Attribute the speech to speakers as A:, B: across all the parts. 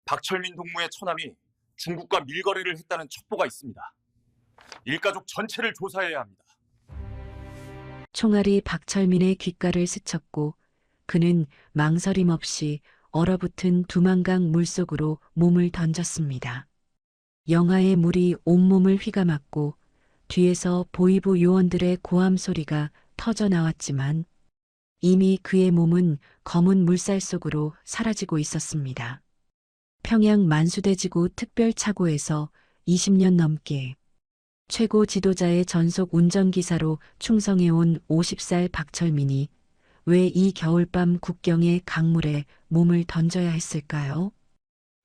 A: 박철민 동무의 처남이 중국과 밀거래를 했다는 첩보가 있습니다. 일가족 전체를 조사해야 합니다.
B: 총알이 박철민의 귓가를 스쳤고 그는 망설임 없이 얼어붙은 두만강 물속으로 몸을 던졌습니다. 영하의 물이 온몸을 휘감았고 뒤에서 보이부 요원들의 고함 소리가 터져 나왔지만 이미 그의 몸은 검은 물살 속으로 사라지고 있었습니다. 평양 만수대지구 특별차고에서 20년 넘게 최고 지도자의 전속 운전기사로 충성해온 50살 박철민이 왜 이 겨울밤 국경의 강물에 몸을 던져야 했을까요?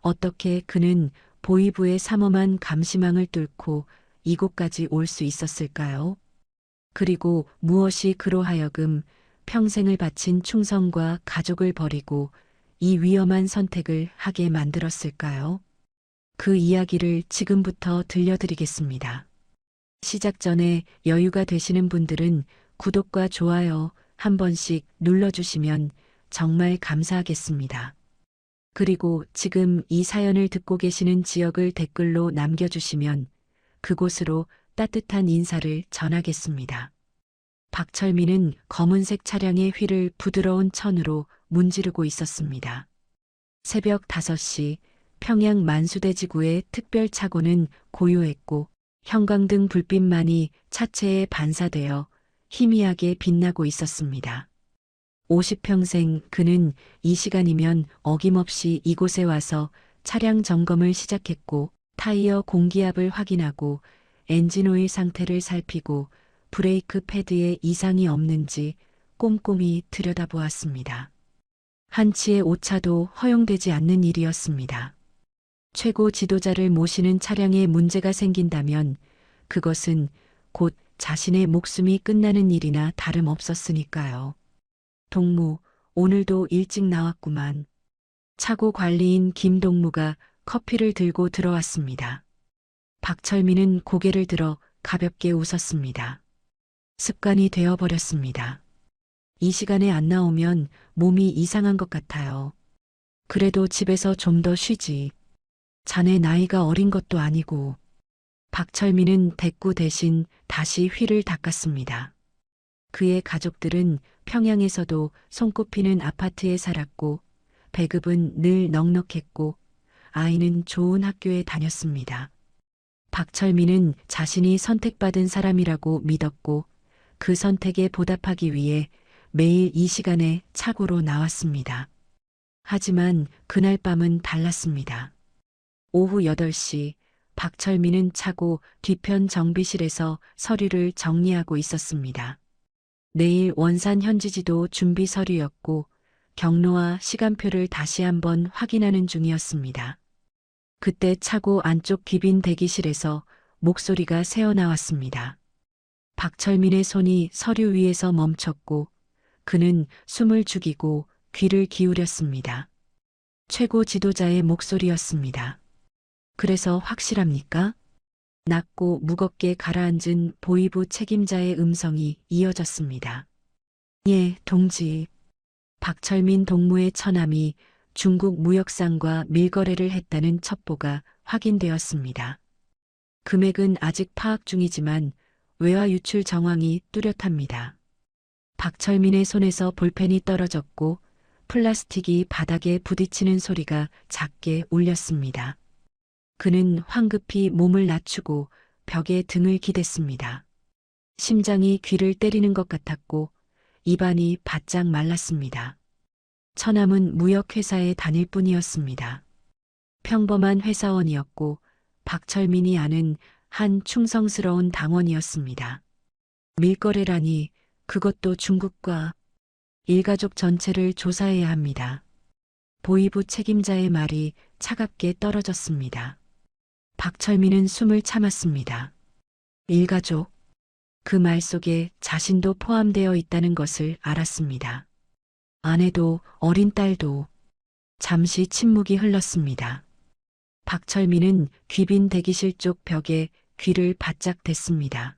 B: 어떻게 그는 보이부의 삼엄한 감시망을 뚫고 이곳까지 올 수 있었을까요? 그리고 무엇이 그로 하여금 평생을 바친 충성과 가족을 버리고 이 위험한 선택을 하게 만들었을까요? 그 이야기를 지금부터 들려드리겠습니다. 시작 전에 여유가 되시는 분들은 구독과 좋아요 한 번씩 눌러주시면 정말 감사하겠습니다. 그리고 지금 이 사연을 듣고 계시는 지역을 댓글로 남겨주시면 그곳으로 따뜻한 인사를 전하겠습니다. 박철민은 검은색 차량의 휠을 부드러운 천으로 문지르고 있었습니다. 새벽 5시 평양 만수대지구의 특별차고는 고요했고 형광등 불빛만이 차체에 반사되어 희미하게 빛나고 있었습니다. 50평생 그는 이 시간이면 어김없이 이곳에 와서 차량 점검을 시작했고 타이어 공기압을 확인하고 엔진오일 상태를 살피고 브레이크 패드에 이상이 없는지 꼼꼼히 들여다보았습니다. 한치의 오차도 허용되지 않는 일이었습니다. 최고 지도자를 모시는 차량에 문제가 생긴다면 그것은 곧 자신의 목숨이 끝나는 일이나 다름없었으니까요. 동무, 오늘도 일찍 나왔구만. 차고 관리인 김동무가 커피를 들고 들어왔습니다. 박철민은 고개를 들어 가볍게 웃었습니다. 습관이 되어버렸습니다. 이 시간에 안 나오면 몸이 이상한 것 같아요. 그래도 집에서 좀 더 쉬지. 자네 나이가 어린 것도 아니고. 박철민은 대꾸 대신 다시 휠을 닦았습니다. 그의 가족들은 평양에서도 손꼽히는 아파트에 살았고 배급은 늘 넉넉했고 아이는 좋은 학교에 다녔습니다. 박철민은 자신이 선택받은 사람이라고 믿었고 그 선택에 보답하기 위해 매일 이 시간에 차고로 나왔습니다. 하지만 그날 밤은 달랐습니다. 오후 8시 박철민은 차고 뒤편 정비실에서 서류를 정리하고 있었습니다. 내일 원산 현지지도 준비 서류였고 경로와 시간표를 다시 한번 확인하는 중이었습니다. 그때 차고 안쪽 귀빈 대기실에서 목소리가 새어나왔습니다. 박철민의 손이 서류 위에서 멈췄고 그는 숨을 죽이고 귀를 기울였습니다. 최고 지도자의 목소리였습니다. 그래서 확실합니까? 낮고 무겁게 가라앉은 보이부 책임자의 음성이 이어졌습니다. 예, 동지. 박철민 동무의 처남이 중국 무역상과 밀거래를 했다는 첩보가 확인되었습니다. 금액은 아직 파악 중이지만 외화 유출 정황이 뚜렷합니다. 박철민의 손에서 볼펜이 떨어졌고 플라스틱이 바닥에 부딪히는 소리가 작게 울렸습니다. 그는 황급히 몸을 낮추고 벽에 등을 기댔습니다. 심장이 귀를 때리는 것 같았고 입안이 바짝 말랐습니다. 처남은 무역회사에 다닐 뿐이었습니다. 평범한 회사원이었고 박철민이 아는 한 충성스러운 당원이었습니다. 밀거래라니 그것도 중국과 일가족 전체를 조사해야 합니다. 보이부 책임자의 말이 차갑게 떨어졌습니다. 박철민은 숨을 참았습니다. 일가족. 그 말 속에 자신도 포함되어 있다는 것을 알았습니다. 아내도 어린 딸도. 잠시 침묵이 흘렀습니다. 박철민은 귀빈 대기실 쪽 벽에 귀를 바짝 댔습니다.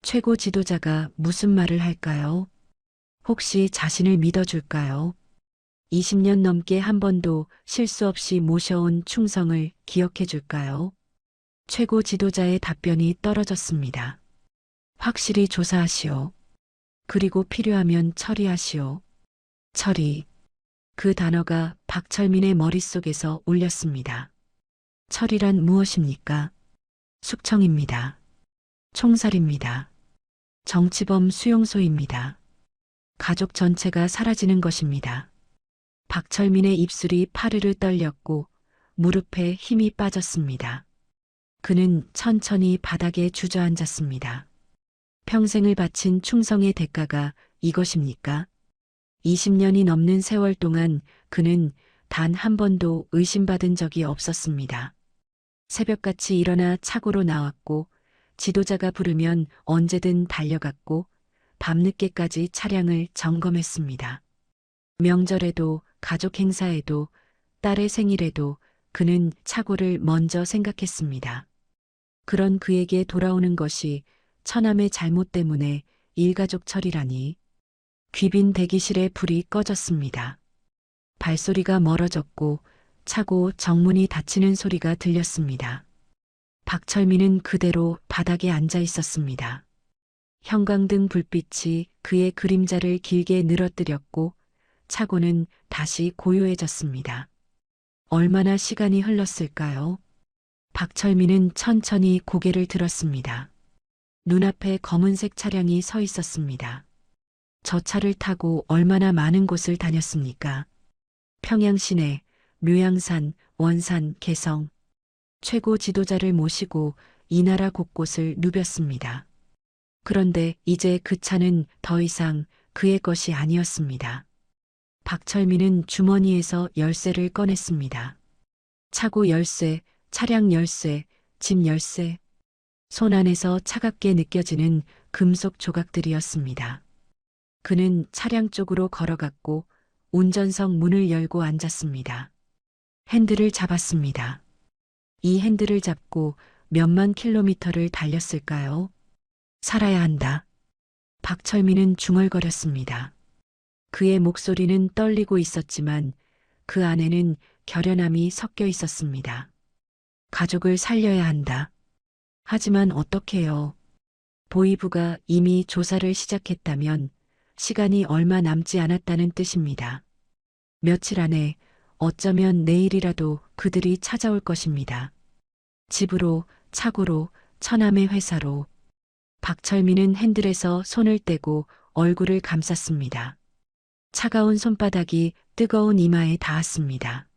B: 최고 지도자가 무슨 말을 할까요? 혹시 자신을 믿어줄까요? 20년 넘게 한 번도 실수 없이 모셔온 충성을 기억해 줄까요? 최고 지도자의 답변이 떨어졌습니다. 확실히 조사하시오. 그리고 필요하면 처리하시오. 처리. 그 단어가 박철민의 머릿속에서 울렸습니다. 처리란 무엇입니까? 숙청입니다. 총살입니다. 정치범 수용소입니다. 가족 전체가 사라지는 것입니다. 박철민의 입술이 파르르 떨렸고 무릎에 힘이 빠졌습니다. 그는 천천히 바닥에 주저앉았습니다. 평생을 바친 충성의 대가가 이것입니까? 20년이 넘는 세월 동안 그는 단 한 번도 의심받은 적이 없었습니다. 새벽같이 일어나 차고로 나왔고 지도자가 부르면 언제든 달려갔고 밤늦게까지 차량을 점검했습니다. 명절에도 가족 행사에도 딸의 생일에도 그는 차고를 먼저 생각했습니다. 그런 그에게 돌아오는 것이 처남의 잘못 때문에 일가족 처리라니. 귀빈 대기실에 불이 꺼졌습니다. 발소리가 멀어졌고 차고 정문이 닫히는 소리가 들렸습니다. 박철민은 그대로 바닥에 앉아 있었습니다. 형광등 불빛이 그의 그림자를 길게 늘어뜨렸고 차고는 다시 고요해졌습니다. 얼마나 시간이 흘렀을까요? 박철민은 천천히 고개를 들었습니다. 눈앞에 검은색 차량이 서 있었습니다. 저 차를 타고 얼마나 많은 곳을 다녔습니까? 평양 시내, 묘양산, 원산, 개성. 최고 지도자를 모시고 이 나라 곳곳을 누볐습니다. 그런데 이제 그 차는 더 이상 그의 것이 아니었습니다. 박철민은 주머니에서 열쇠를 꺼냈습니다. 차고 열쇠, 차량 열쇠, 집 열쇠. 손 안에서 차갑게 느껴지는 금속 조각들이었습니다. 그는 차량 쪽으로 걸어갔고 운전석 문을 열고 앉았습니다. 핸들을 잡았습니다. 이 핸들을 잡고 몇만 킬로미터를 달렸을까요? 살아야 한다. 박철민은 중얼거렸습니다. 그의 목소리는 떨리고 있었지만 그 안에는 결연함이 섞여 있었습니다. 가족을 살려야 한다. 하지만 어떻게요? 보이부가 이미 조사를 시작했다면 시간이 얼마 남지 않았다는 뜻입니다. 며칠 안에 어쩌면 내일이라도 그들이 찾아올 것입니다. 집으로, 차고로, 처남의 회사로. 박철민은 핸들에서 손을 떼고 얼굴을 감쌌습니다. 차가운 손바닥이 뜨거운 이마에 닿았습니다.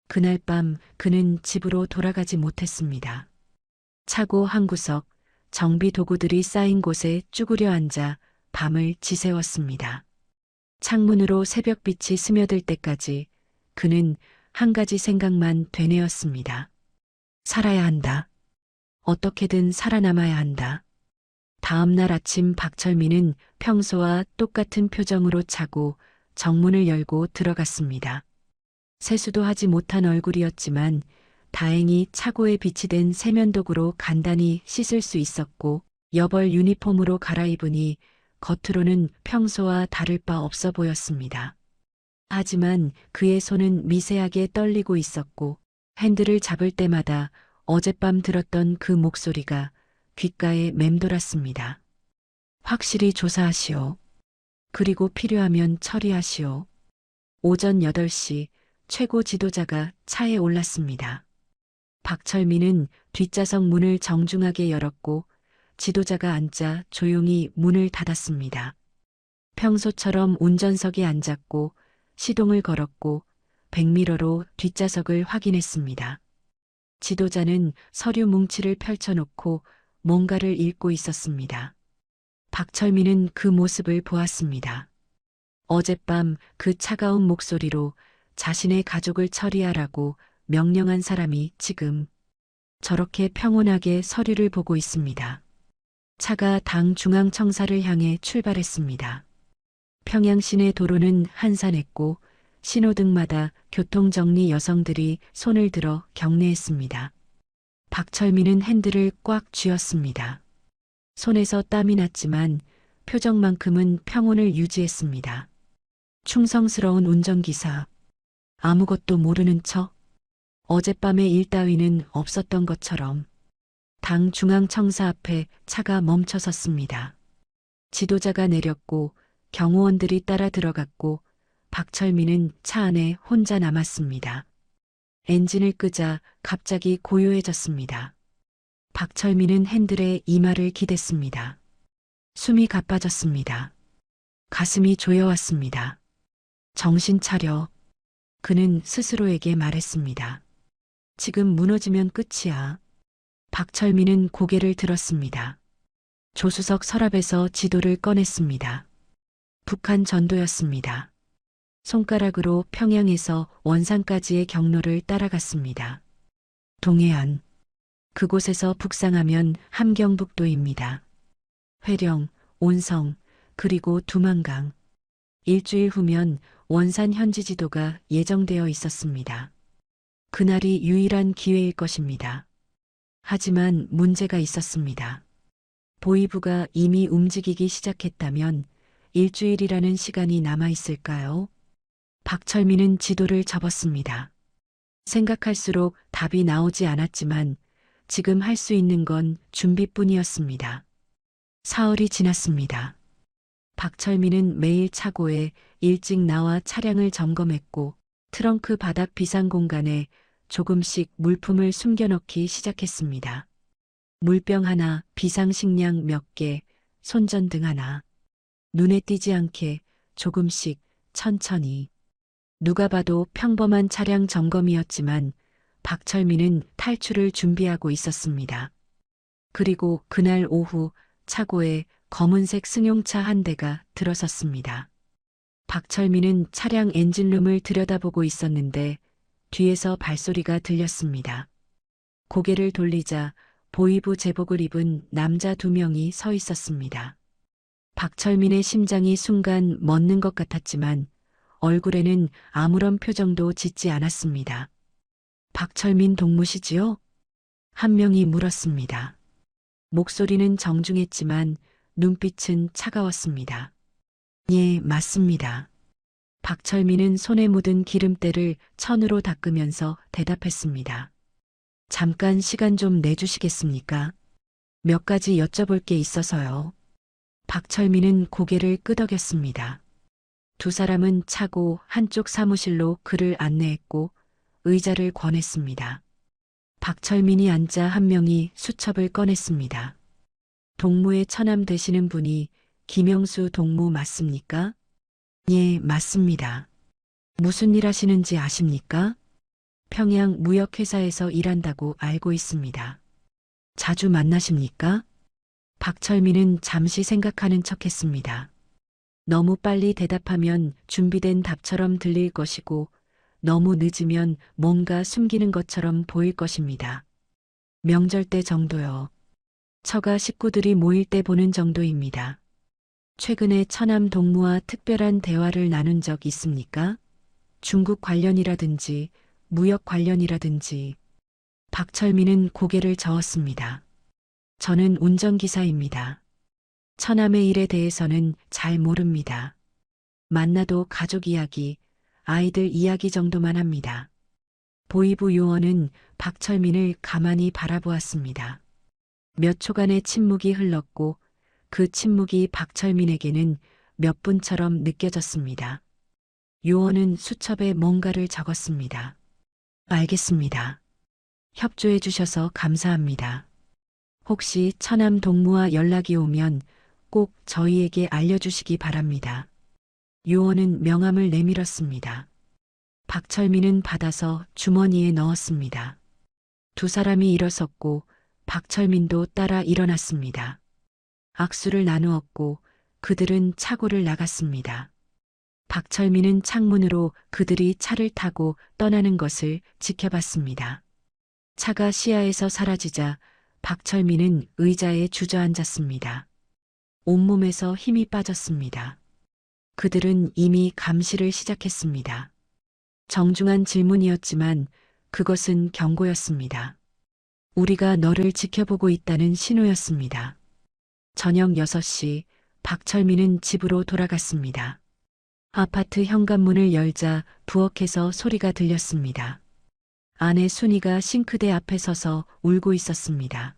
B: 그날 밤 그는 집으로 돌아가지 못했습니다. 차고 한 구석, 정비 도구들이 쌓인 곳에 쭈그려 앉아 밤을 지새웠습니다. 창문으로 새벽빛이 스며들 때까지 그는 한 가지 생각만 되뇌었습니다. 살아야 한다. 어떻게든 살아남아야 한다. 다음 날 아침 박철민은 평소와 똑같은 표정으로 차고 정문을 열고 들어갔습니다. 세수도 하지 못한 얼굴이었지만 다행히 차고에 비치된 세면도구로 간단히 씻을 수 있었고 여벌 유니폼으로 갈아입으니 겉으로는 평소와 다를 바 없어 보였습니다. 하지만 그의 손은 미세하게 떨리고 있었고 핸들을 잡을 때마다 어젯밤 들었던 그 목소리가 귓가에 맴돌았습니다. 확실히 조사하시오. 그리고 필요하면 처리하시오. 오전 8시 최고 지도자가 차에 올랐습니다. 박철민은 뒷좌석 문을 정중하게 열었고 지도자가 앉자 조용히 문을 닫았습니다. 평소처럼 운전석에 앉았고 시동을 걸었고 백미러로 뒷좌석을 확인했습니다. 지도자는 서류 뭉치를 펼쳐놓고 뭔가를 읽고 있었습니다. 박철민은 그 모습을 보았습니다. 어젯밤 그 차가운 목소리로 자신의 가족을 처리하라고 명령한 사람이 지금 저렇게 평온하게 서류를 보고 있습니다. 차가 당 중앙청사를 향해 출발했습니다. 평양 시내 도로는 한산했고 신호등마다 교통정리 여성들이 손을 들어 경례했습니다. 박철민은 핸들을 꽉 쥐었습니다. 손에서 땀이 났지만 표정만큼은 평온을 유지했습니다. 충성스러운 운전기사. 아무것도 모르는 척. 어젯밤에 일 따위는 없었던 것처럼. 당 중앙청사 앞에 차가 멈춰 섰습니다. 지도자가 내렸고 경호원들이 따라 들어갔고 박철민은 차 안에 혼자 남았습니다. 엔진을 끄자 갑자기 고요해졌습니다. 박철민은 핸들에 이마를 기댔습니다. 숨이 가빠졌습니다. 가슴이 조여왔습니다. 정신 차려. 그는 스스로에게 말했습니다. 지금 무너지면 끝이야. 박철민은 고개를 들었습니다. 조수석 서랍에서 지도를 꺼냈습니다. 북한 전도였습니다. 손가락으로 평양에서 원산까지의 경로를 따라갔습니다. 동해안. 그곳에서 북상하면 함경북도입니다. 회령, 온성, 그리고 두만강. 일주일 후면 원산 현지 지도가 예정되어 있었습니다. 그날이 유일한 기회일 것입니다. 하지만 문제가 있었습니다. 보이부가 이미 움직이기 시작했다면 일주일이라는 시간이 남아 있을까요? 박철민은 지도를 접었습니다. 생각할수록 답이 나오지 않았지만 지금 할 수 있는 건 준비뿐이었습니다. 사흘이 지났습니다. 박철민은 매일 차고에 일찍 나와 차량을 점검했고 트렁크 바닥 비상 공간에 조금씩 물품을 숨겨넣기 시작했습니다. 물병 하나, 비상식량 몇 개, 손전등 하나. 눈에 띄지 않게 조금씩 천천히. 누가 봐도 평범한 차량 점검이었지만 박철민은 탈출을 준비하고 있었습니다. 그리고 그날 오후 차고에 검은색 승용차 한 대가 들어섰습니다. 박철민은 차량 엔진룸을 들여다보고 있었는데 뒤에서 발소리가 들렸습니다. 고개를 돌리자 보이부 제복을 입은 남자 2명이 서 있었습니다. 박철민의 심장이 순간 멎는 것 같았지만 얼굴에는 아무런 표정도 짓지 않았습니다. 박철민 동무시지요? 한 명이 물었습니다. 목소리는 정중했지만 눈빛은 차가웠습니다. 예, 맞습니다. 박철민은 손에 묻은 기름때를 천으로 닦으면서 대답했습니다. 잠깐 시간 좀 내주시겠습니까? 몇 가지 여쭤볼 게 있어서요. 박철민은 고개를 끄덕였습니다. 두 사람은 차고 한쪽 사무실로 그를 안내했고 의자를 권했습니다. 박철민이 앉자 한 명이 수첩을 꺼냈습니다. 동무의 처남 되시는 분이 김영수 동무 맞습니까? 예, 맞습니다. 무슨 일 하시는지 아십니까? 평양 무역회사에서 일한다고 알고 있습니다. 자주 만나십니까? 박철민은 잠시 생각하는 척했습니다. 너무 빨리 대답하면 준비된 답처럼 들릴 것이고 너무 늦으면 뭔가 숨기는 것처럼 보일 것입니다. 명절 때 정도요. 처가 식구들이 모일 때 보는 정도입니다. 최근에 처남 동무와 특별한 대화를 나눈 적 있습니까? 중국 관련이라든지 무역 관련이라든지. 박철민은 고개를 저었습니다. 저는 운전기사입니다. 처남의 일에 대해서는 잘 모릅니다. 만나도 가족 이야기, 아이들 이야기 정도만 합니다. 보이부 요원은 박철민을 가만히 바라보았습니다. 몇 초간의 침묵이 흘렀고 그 침묵이 박철민에게는 몇 분처럼 느껴졌습니다. 요원은 수첩에 뭔가를 적었습니다. 알겠습니다. 협조해 주셔서 감사합니다. 혹시 처남 동무와 연락이 오면 꼭 저희에게 알려주시기 바랍니다. 요원은 명함을 내밀었습니다. 박철민은 받아서 주머니에 넣었습니다. 두 사람이 일어섰고 박철민도 따라 일어났습니다. 악수를 나누었고 그들은 차고를 나갔습니다. 박철민은 창문으로 그들이 차를 타고 떠나는 것을 지켜봤습니다. 차가 시야에서 사라지자 박철민은 의자에 주저앉았습니다. 온몸에서 힘이 빠졌습니다. 그들은 이미 감시를 시작했습니다. 정중한 질문이었지만 그것은 경고였습니다. 우리가 너를 지켜보고 있다는 신호였습니다. 저녁 6시 박철민은 집으로 돌아갔습니다. 아파트 현관문을 열자 부엌에서 소리가 들렸습니다. 아내 순이가 싱크대 앞에 서서 울고 있었습니다.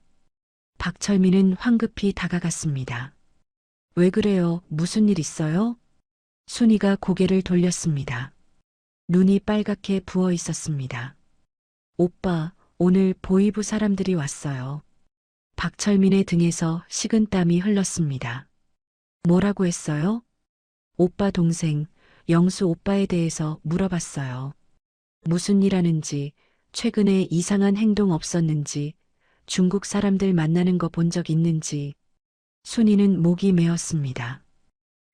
B: 박철민은 황급히 다가갔습니다. 왜 그래요? 무슨 일 있어요? 순이가 고개를 돌렸습니다. 눈이 빨갛게 부어 있었습니다. 오빠, 오늘 보이부 사람들이 왔어요. 박철민의 등에서 식은땀이 흘렀습니다. 뭐라고 했어요? 오빠 동생, 영수 오빠에 대해서 물어봤어요. 무슨 일 하는지, 최근에 이상한 행동 없었는지, 중국 사람들 만나는 거 본 적 있는지. 순이는 목이 메었습니다.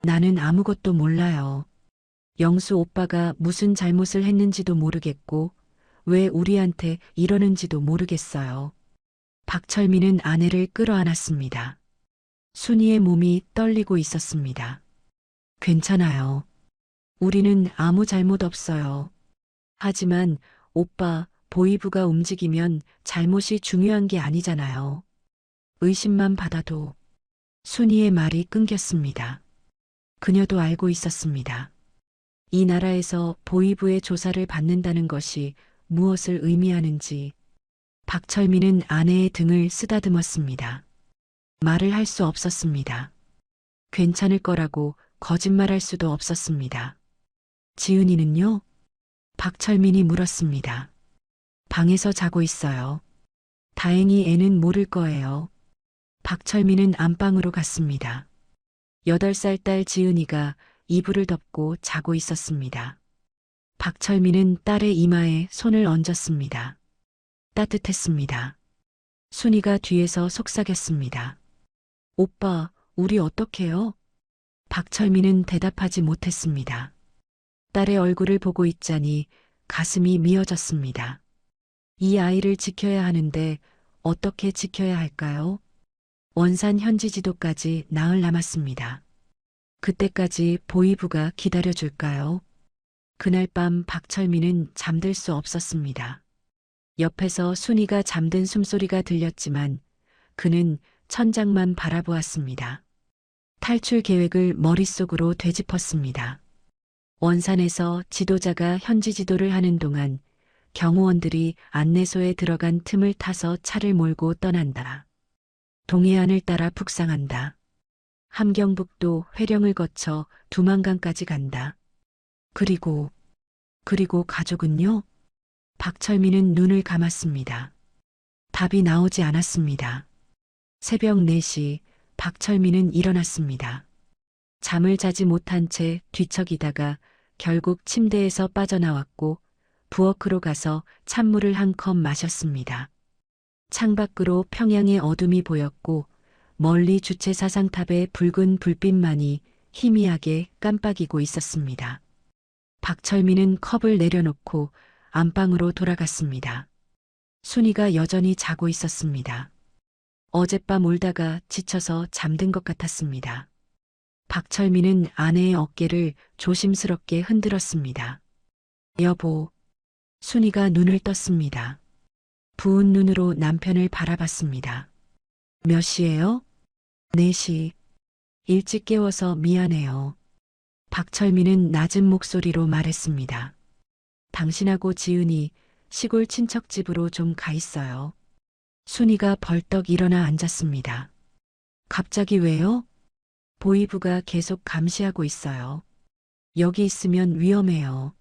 B: 나는 아무것도 몰라요. 영수 오빠가 무슨 잘못을 했는지도 모르겠고, 왜 우리한테 이러는지도 모르겠어요. 박철민은 아내를 끌어안았습니다. 순이의 몸이 떨리고 있었습니다. 괜찮아요. 우리는 아무 잘못 없어요. 하지만 오빠, 보이부가 움직이면 잘못이 중요한 게 아니잖아요. 의심만 받아도. 순이의 말이 끊겼습니다. 그녀도 알고 있었습니다. 이 나라에서 보이부의 조사를 받는다는 것이 무엇을 의미하는지. 박철민은 아내의 등을 쓰다듬었습니다. 말을 할 수 없었습니다. 괜찮을 거라고 거짓말할 수도 없었습니다. 지은이는요? 박철민이 물었습니다. 방에서 자고 있어요. 다행히 애는 모를 거예요. 박철민은 안방으로 갔습니다. 8살 딸 지은이가 이불을 덮고 자고 있었습니다. 박철민은 딸의 이마에 손을 얹었습니다. 따뜻했습니다. 순이가 뒤에서 속삭였습니다. 오빠, 우리 어떡해요? 박철민은 대답하지 못했습니다. 딸의 얼굴을 보고 있자니 가슴이 미어졌습니다. 이 아이를 지켜야 하는데 어떻게 지켜야 할까요? 원산 현지 지도까지 나흘 남았습니다. 그때까지 보이부가 기다려줄까요? 그날 밤 박철민은 잠들 수 없었습니다. 옆에서 순이가 잠든 숨소리가 들렸지만 그는 천장만 바라보았습니다. 탈출 계획을 머릿속으로 되짚었습니다. 원산에서 지도자가 현지 지도를 하는 동안 경호원들이 안내소에 들어간 틈을 타서 차를 몰고 떠난다. 동해안을 따라 북상한다. 함경북도 회령을 거쳐 두만강까지 간다. 그리고 가족은요? 박철민은 눈을 감았습니다. 답이 나오지 않았습니다. 새벽 4시 박철민은 일어났습니다. 잠을 자지 못한 채 뒤척이다가 결국 침대에서 빠져나왔고 부엌으로 가서 찬물을 한 컵 마셨습니다. 창밖으로 평양의 어둠이 보였고 멀리 주체 사상탑의 붉은 불빛만이 희미하게 깜빡이고 있었습니다. 박철민은 컵을 내려놓고 안방으로 돌아갔습니다. 순이가 여전히 자고 있었습니다. 어젯밤 울다가 지쳐서 잠든 것 같았습니다. 박철민은 아내의 어깨를 조심스럽게 흔들었습니다. 여보. 순이가 눈을 떴습니다. 부은 눈으로 남편을 바라봤습니다. 몇 시예요? 4시. 일찍 깨워서 미안해요. 박철민은 낮은 목소리로 말했습니다. 당신하고 지은이 시골 친척집으로 좀 가 있어요. 순이가 벌떡 일어나 앉았습니다. 갑자기 왜요? 보이부가 계속 감시하고 있어요. 여기 있으면 위험해요.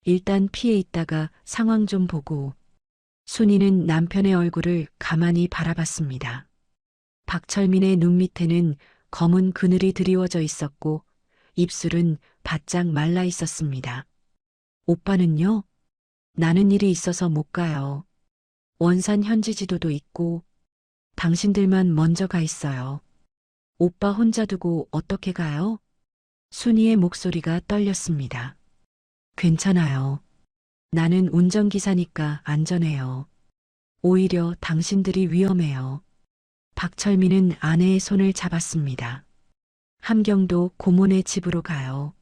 B: 일단 피해 있다가 상황 좀 보고. 순이는 남편의 얼굴을 가만히 바라봤습니다. 박철민의 눈 밑에는 검은 그늘이 드리워져 있었고 입술은 바짝 말라 있었습니다. 오빠는요? 나는 일이 있어서 못 가요. 원산 현지 지도도 있고 당신들만 먼저 가 있어요. 오빠 혼자 두고 어떻게 가요? 순이의 목소리가 떨렸습니다. 괜찮아요. 나는 운전기사니까 안전해요. 오히려 당신들이 위험해요. 박철민은 아내의 손을 잡았습니다. 함경도 고모네 집으로 가요.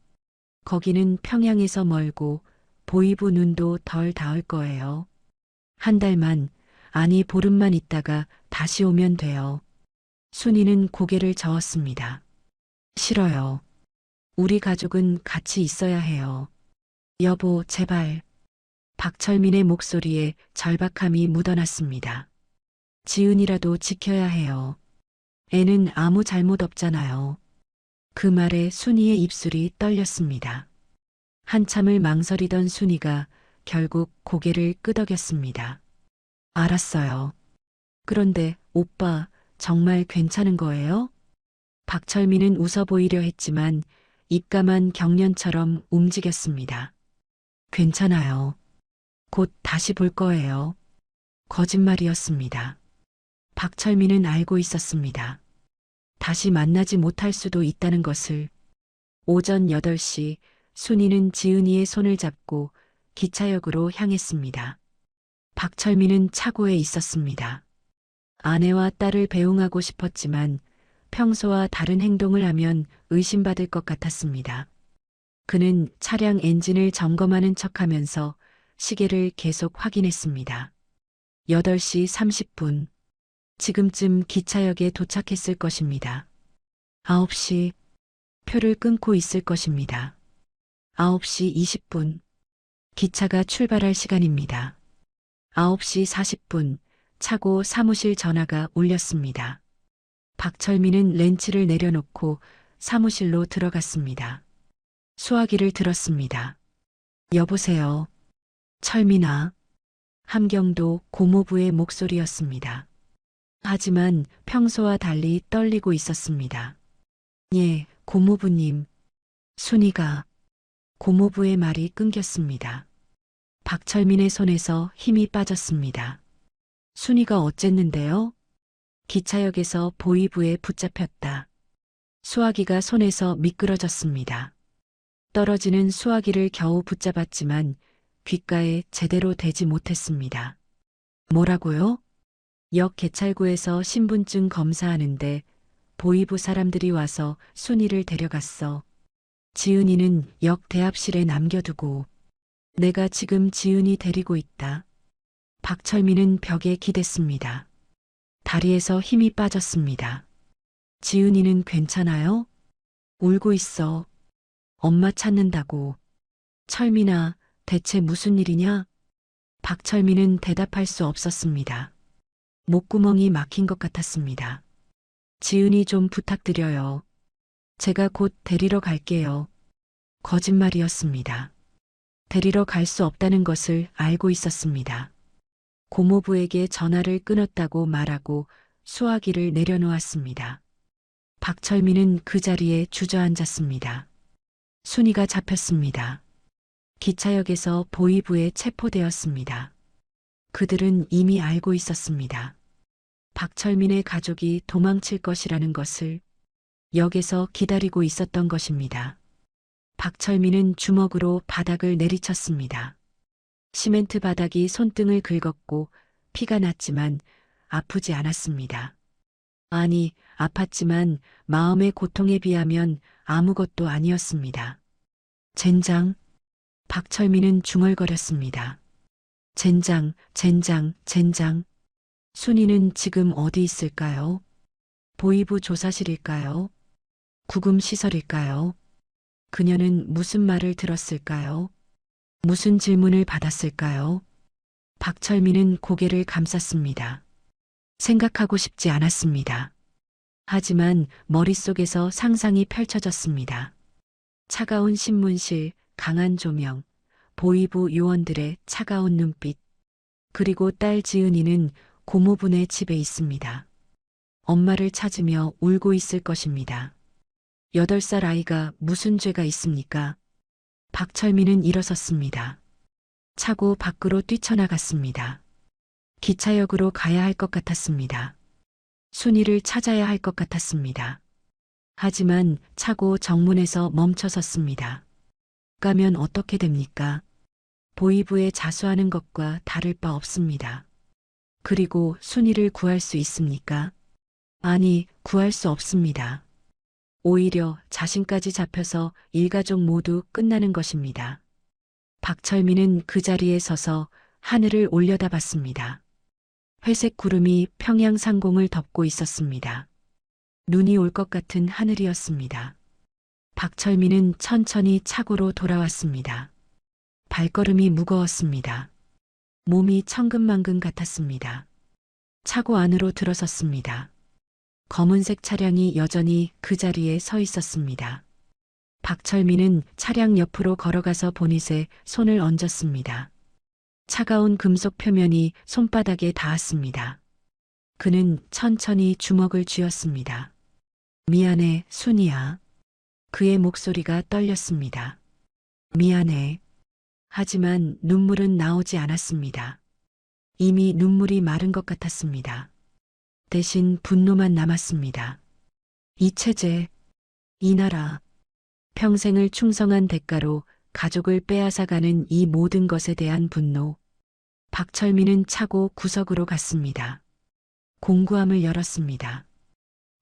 B: 거기는 평양에서 멀고 보이부 눈도 덜 닿을 거예요. 한 달만, 아니 보름만 있다가 다시 오면 돼요. 순이는 고개를 저었습니다. 싫어요. 우리 가족은 같이 있어야 해요. 여보, 제발. 박철민의 목소리에 절박함이 묻어났습니다. 지은이라도 지켜야 해요. 애는 아무 잘못 없잖아요. 그 말에 순이의 입술이 떨렸습니다. 한참을 망설이던 순이가 결국 고개를 끄덕였습니다. 알았어요. 그런데 오빠 정말 괜찮은 거예요? 박철민은 웃어 보이려 했지만 입가만 경련처럼 움직였습니다. 괜찮아요. 곧 다시 볼 거예요. 거짓말이었습니다. 박철민은 알고 있었습니다. 다시 만나지 못할 수도 있다는 것을. 오전 8시 순이는 지은이의 손을 잡고 기차역으로 향했습니다. 박철민은 차고에 있었습니다. 아내와 딸을 배웅하고 싶었지만 평소와 다른 행동을 하면 의심받을 것 같았습니다. 그는 차량 엔진을 점검하는 척하면서 시계를 계속 확인했습니다. 8시 30분. 지금쯤 기차역에 도착했을 것입니다. 9시. 표를 끊고 있을 것입니다. 9시 20분. 기차가 출발할 시간입니다. 9시 40분. 차고 사무실 전화가 울렸습니다. 박철민은 렌치를 내려놓고 사무실로 들어갔습니다. 수화기를 들었습니다. 여보세요. 철민아. 함경도 고모부의 목소리였습니다. 하지만 평소와 달리 떨리고 있었습니다. 예, 고모부님. 순이가. 고모부의 말이 끊겼습니다. 박철민의 손에서 힘이 빠졌습니다. 순이가 어쨌는데요? 기차역에서 보위부에 붙잡혔다. 수화기가 손에서 미끄러졌습니다. 떨어지는 수화기를 겨우 붙잡았지만 귓가에 제대로 대지 못했습니다. 뭐라고요? 역 개찰구에서 신분증 검사하는데 보위부 사람들이 와서 순이를 데려갔어. 지은이는 역 대합실에 남겨두고. 내가 지금 지은이 데리고 있다. 박철민은 벽에 기댔습니다. 다리에서 힘이 빠졌습니다. 지은이는 괜찮아요? 울고 있어. 엄마 찾는다고. 철민아, 대체 무슨 일이냐? 박철민은 대답할 수 없었습니다. 목구멍이 막힌 것 같았습니다. 지은이 좀 부탁드려요. 제가 곧 데리러 갈게요. 거짓말이었습니다. 데리러 갈 수 없다는 것을 알고 있었습니다. 고모부에게 전화를 끊었다고 말하고 수화기를 내려놓았습니다. 박철민은 그 자리에 주저앉았습니다. 순이가 잡혔습니다. 기차역에서 보위부에 체포되었습니다. 그들은 이미 알고 있었습니다. 박철민의 가족이 도망칠 것이라는 것을. 역에서 기다리고 있었던 것입니다. 박철민은 주먹으로 바닥을 내리쳤습니다. 시멘트 바닥이 손등을 긁었고 피가 났지만 아프지 않았습니다. 아니, 아팠지만 마음의 고통에 비하면 아무것도 아니었습니다. 젠장. 박철민은 중얼거렸습니다. 젠장, 젠장, 젠장. 순이는 지금 어디 있을까요? 보위부 조사실일까요? 구금시설일까요? 그녀는 무슨 말을 들었을까요? 무슨 질문을 받았을까요? 박철민은 고개를 감쌌습니다. 생각하고 싶지 않았습니다. 하지만 머릿속에서 상상이 펼쳐졌습니다. 차가운 신문실, 강한 조명, 보위부 요원들의 차가운 눈빛, 그리고 딸 지은이는 고모분의 집에 있습니다. 엄마를 찾으며 울고 있을 것입니다. 8살 아이가 무슨 죄가 있습니까? 박철민은 일어섰습니다. 차고 밖으로 뛰쳐나갔습니다. 기차역으로 가야 할 것 같았습니다. 순이를 찾아야 할 것 같았습니다. 하지만 차고 정문에서 멈춰섰습니다. 가면 어떻게 됩니까? 보위부에 자수하는 것과 다를 바 없습니다. 그리고 순이를 구할 수 있습니까? 아니, 구할 수 없습니다. 오히려 자신까지 잡혀서 일가족 모두 끝나는 것입니다. 박철민은 그 자리에 서서 하늘을 올려다봤습니다. 회색 구름이 평양 상공을 덮고 있었습니다. 눈이 올 것 같은 하늘이었습니다. 박철민은 천천히 차고로 돌아왔습니다. 발걸음이 무거웠습니다. 몸이 천근만근 같았습니다. 차고 안으로 들어섰습니다. 검은색 차량이 여전히 그 자리에 서 있었습니다. 박철민은 차량 옆으로 걸어가서 보닛에 손을 얹었습니다. 차가운 금속 표면이 손바닥에 닿았습니다. 그는 천천히 주먹을 쥐었습니다. 미안해, 순이야. 그의 목소리가 떨렸습니다. 미안해. 하지만 눈물은 나오지 않았습니다. 이미 눈물이 마른 것 같았습니다. 대신 분노만 남았습니다. 이 체제, 이 나라, 평생을 충성한 대가로 가족을 빼앗아가는 이 모든 것에 대한 분노. 박철민은 차고 구석으로 갔습니다. 공구함을 열었습니다.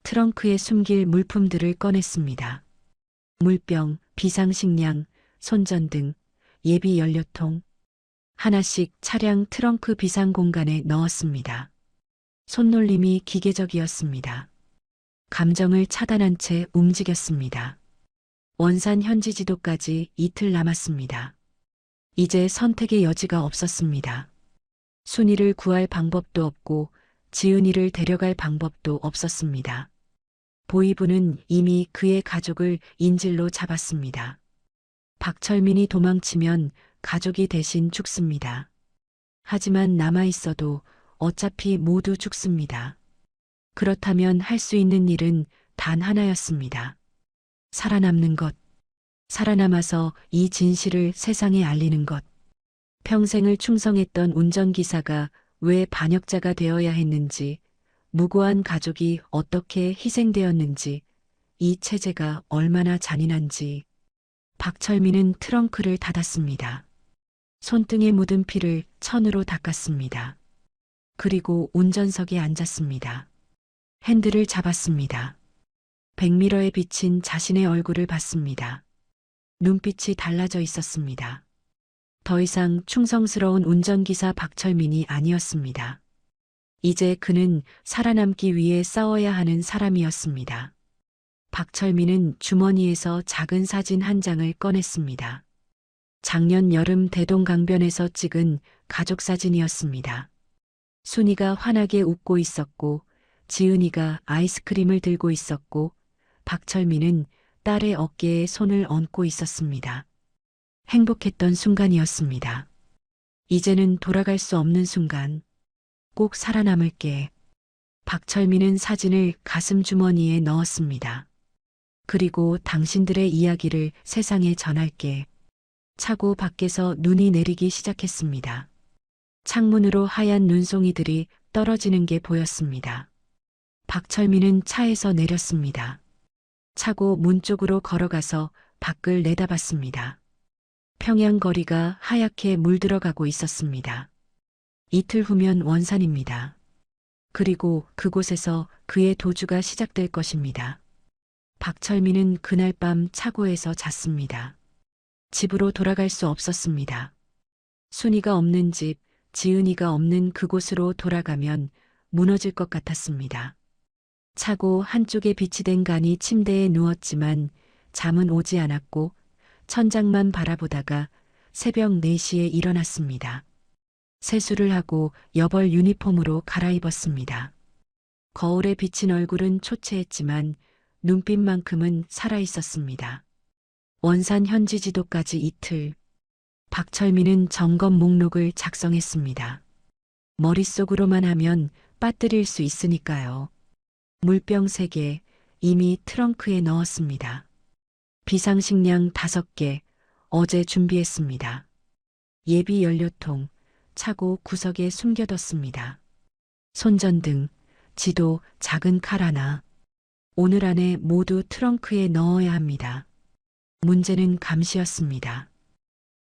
B: 트렁크에 숨길 물품들을 꺼냈습니다. 물병, 비상식량, 손전등, 예비 연료통. 하나씩 차량 트렁크 비상 공간에 넣었습니다. 손놀림이 기계적이었습니다. 감정을 차단한 채 움직였습니다. 원산 현지 지도까지 이틀 남았습니다. 이제 선택의 여지가 없었습니다. 순이를 구할 방법도 없고 지은이를 데려갈 방법도 없었습니다. 보이부는 이미 그의 가족을 인질로 잡았습니다. 박철민이 도망치면 가족이 대신 죽습니다. 하지만 남아있어도 어차피 모두 죽습니다. 그렇다면 할 수 있는 일은 단 하나였습니다. 살아남는 것. 살아남아서 이 진실을 세상에 알리는 것. 평생을 충성했던 운전기사가 왜 반역자가 되어야 했는지, 무고한 가족이 어떻게 희생되었는지, 이 체제가 얼마나 잔인한지. 박철민은 트렁크를 닫았습니다. 손등에 묻은 피를 천으로 닦았습니다. 그리고 운전석에 앉았습니다. 핸들을 잡았습니다. 백미러에 비친 자신의 얼굴을 봤습니다. 눈빛이 달라져 있었습니다. 더 이상 충성스러운 운전기사 박철민이 아니었습니다. 이제 그는 살아남기 위해 싸워야 하는 사람이었습니다. 박철민은 주머니에서 작은 사진 한 장을 꺼냈습니다. 작년 여름 대동강변에서 찍은 가족 사진이었습니다. 순이가 환하게 웃고 있었고, 지은이가 아이스크림을 들고 있었고, 박철민은 딸의 어깨에 손을 얹고 있었습니다. 행복했던 순간이었습니다. 이제는 돌아갈 수 없는 순간. 꼭 살아남을게. 박철민은 사진을 가슴 주머니에 넣었습니다. 그리고 당신들의 이야기를 세상에 전할게. 차고 밖에서 눈이 내리기 시작했습니다. 창문으로 하얀 눈송이들이 떨어지는 게 보였습니다. 박철민은 차에서 내렸습니다. 차고 문 쪽으로 걸어가서 밖을 내다봤습니다. 평양 거리가 하얗게 물들어가고 있었습니다. 이틀 후면 원산입니다. 그리고 그곳에서 그의 도주가 시작될 것입니다. 박철민은 그날 밤 차고에서 잤습니다. 집으로 돌아갈 수 없었습니다. 순이가 없는 집, 지은이가 없는 그곳으로 돌아가면 무너질 것 같았습니다. 차고 한쪽에 빛이 된 간이 침대에 누웠지만 잠은 오지 않았고 천장만 바라보다가 새벽 4시에 일어났습니다. 세수를 하고 여벌 유니폼으로 갈아입었습니다. 거울에 비친 얼굴은 초췌했지만 눈빛만큼은 살아있었습니다. 원산 현지 지도까지 이틀. 박철민은 점검 목록을 작성했습니다. 머릿속으로만 하면 빠뜨릴 수 있으니까요. 물병 3개 이미 트렁크에 넣었습니다. 비상식량 5개 어제 준비했습니다. 예비 연료통 차고 구석에 숨겨뒀습니다. 손전등, 지도, 작은 칼 하나. 오늘 안에 모두 트렁크에 넣어야 합니다. 문제는 감시였습니다.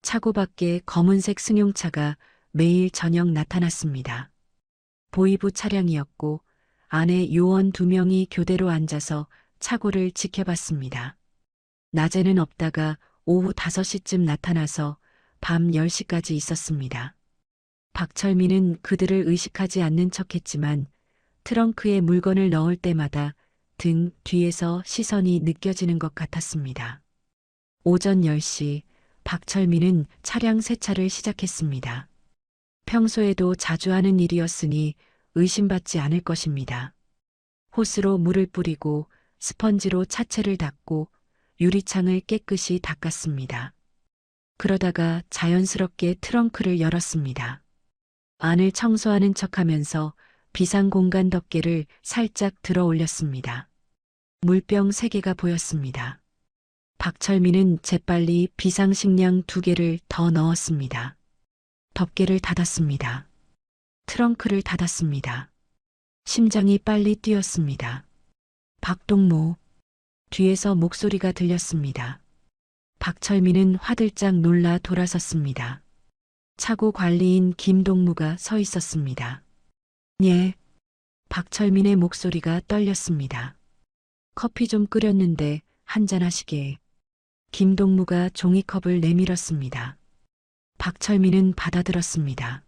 B: 차고 밖에 검은색 승용차가 매일 저녁 나타났습니다. 보이부 차량이었고 안에 요원 2명이 교대로 앉아서 차고를 지켜봤습니다. 낮에는 없다가 오후 5시쯤 나타나서 밤 10시까지 있었습니다. 박철민은 그들을 의식하지 않는 척했지만 트렁크에 물건을 넣을 때마다 등 뒤에서 시선이 느껴지는 것 같았습니다. 오전 10시 박철민은 차량 세차를 시작했습니다. 평소에도 자주 하는 일이었으니 의심받지 않을 것입니다. 호스로 물을 뿌리고 스펀지로 차체를 닦고 유리창을 깨끗이 닦았습니다. 그러다가 자연스럽게 트렁크를 열었습니다. 안을 청소하는 척하면서 비상공간 덮개를 살짝 들어 올렸습니다. 물병 3개가 보였습니다. 박철민은 재빨리 비상식량 2개를 더 넣었습니다. 덮개를 닫았습니다. 트렁크를 닫았습니다. 심장이 빨리 뛰었습니다. 박동무. 뒤에서 목소리가 들렸습니다. 박철민은 화들짝 놀라 돌아섰습니다. 차고 관리인 김동무가 서 있었습니다. 예. 박철민의 목소리가 떨렸습니다. 커피 좀 끓였는데 한잔하시게. 김동무가 종이컵을 내밀었습니다. 박철민은 받아들었습니다.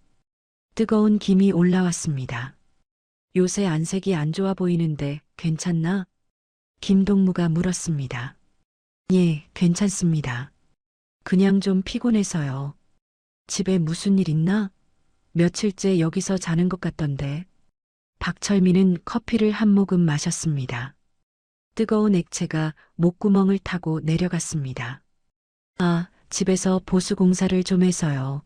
B: 뜨거운 김이 올라왔습니다. 요새 안색이 안 좋아 보이는데 괜찮나? 김동무가 물었습니다. 예, 괜찮습니다. 그냥 좀 피곤해서요. 집에 무슨 일 있나? 며칠째 여기서 자는 것 같던데. 박철민은 커피를 한 모금 마셨습니다. 뜨거운 액체가 목구멍을 타고 내려갔습니다. 아, 집에서 보수공사를 좀 해서요.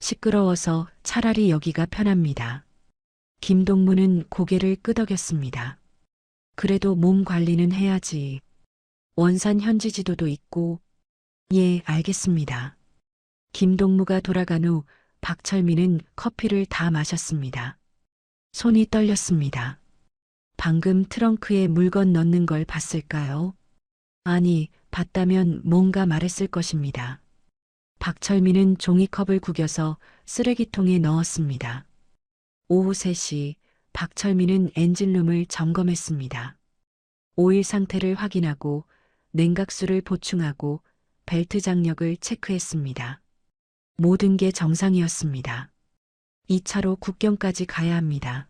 B: 시끄러워서 차라리 여기가 편합니다. 김동무는 고개를 끄덕였습니다. 그래도 몸 관리는 해야지. 원산 현지 지도도 있고. 예, 알겠습니다. 김동무가 돌아간 후 박철민은 커피를 다 마셨습니다. 손이 떨렸습니다. 방금 트렁크에 물건 넣는 걸 봤을까요? 아니, 봤다면 뭔가 말했을 것입니다. 박철민은 종이컵을 구겨서 쓰레기통에 넣었습니다. 오후 3시 박철민은 엔진룸을 점검했습니다. 오일 상태를 확인하고 냉각수를 보충하고 벨트 장력을 체크했습니다. 모든 게 정상이었습니다. 2차로 국경까지 가야 합니다.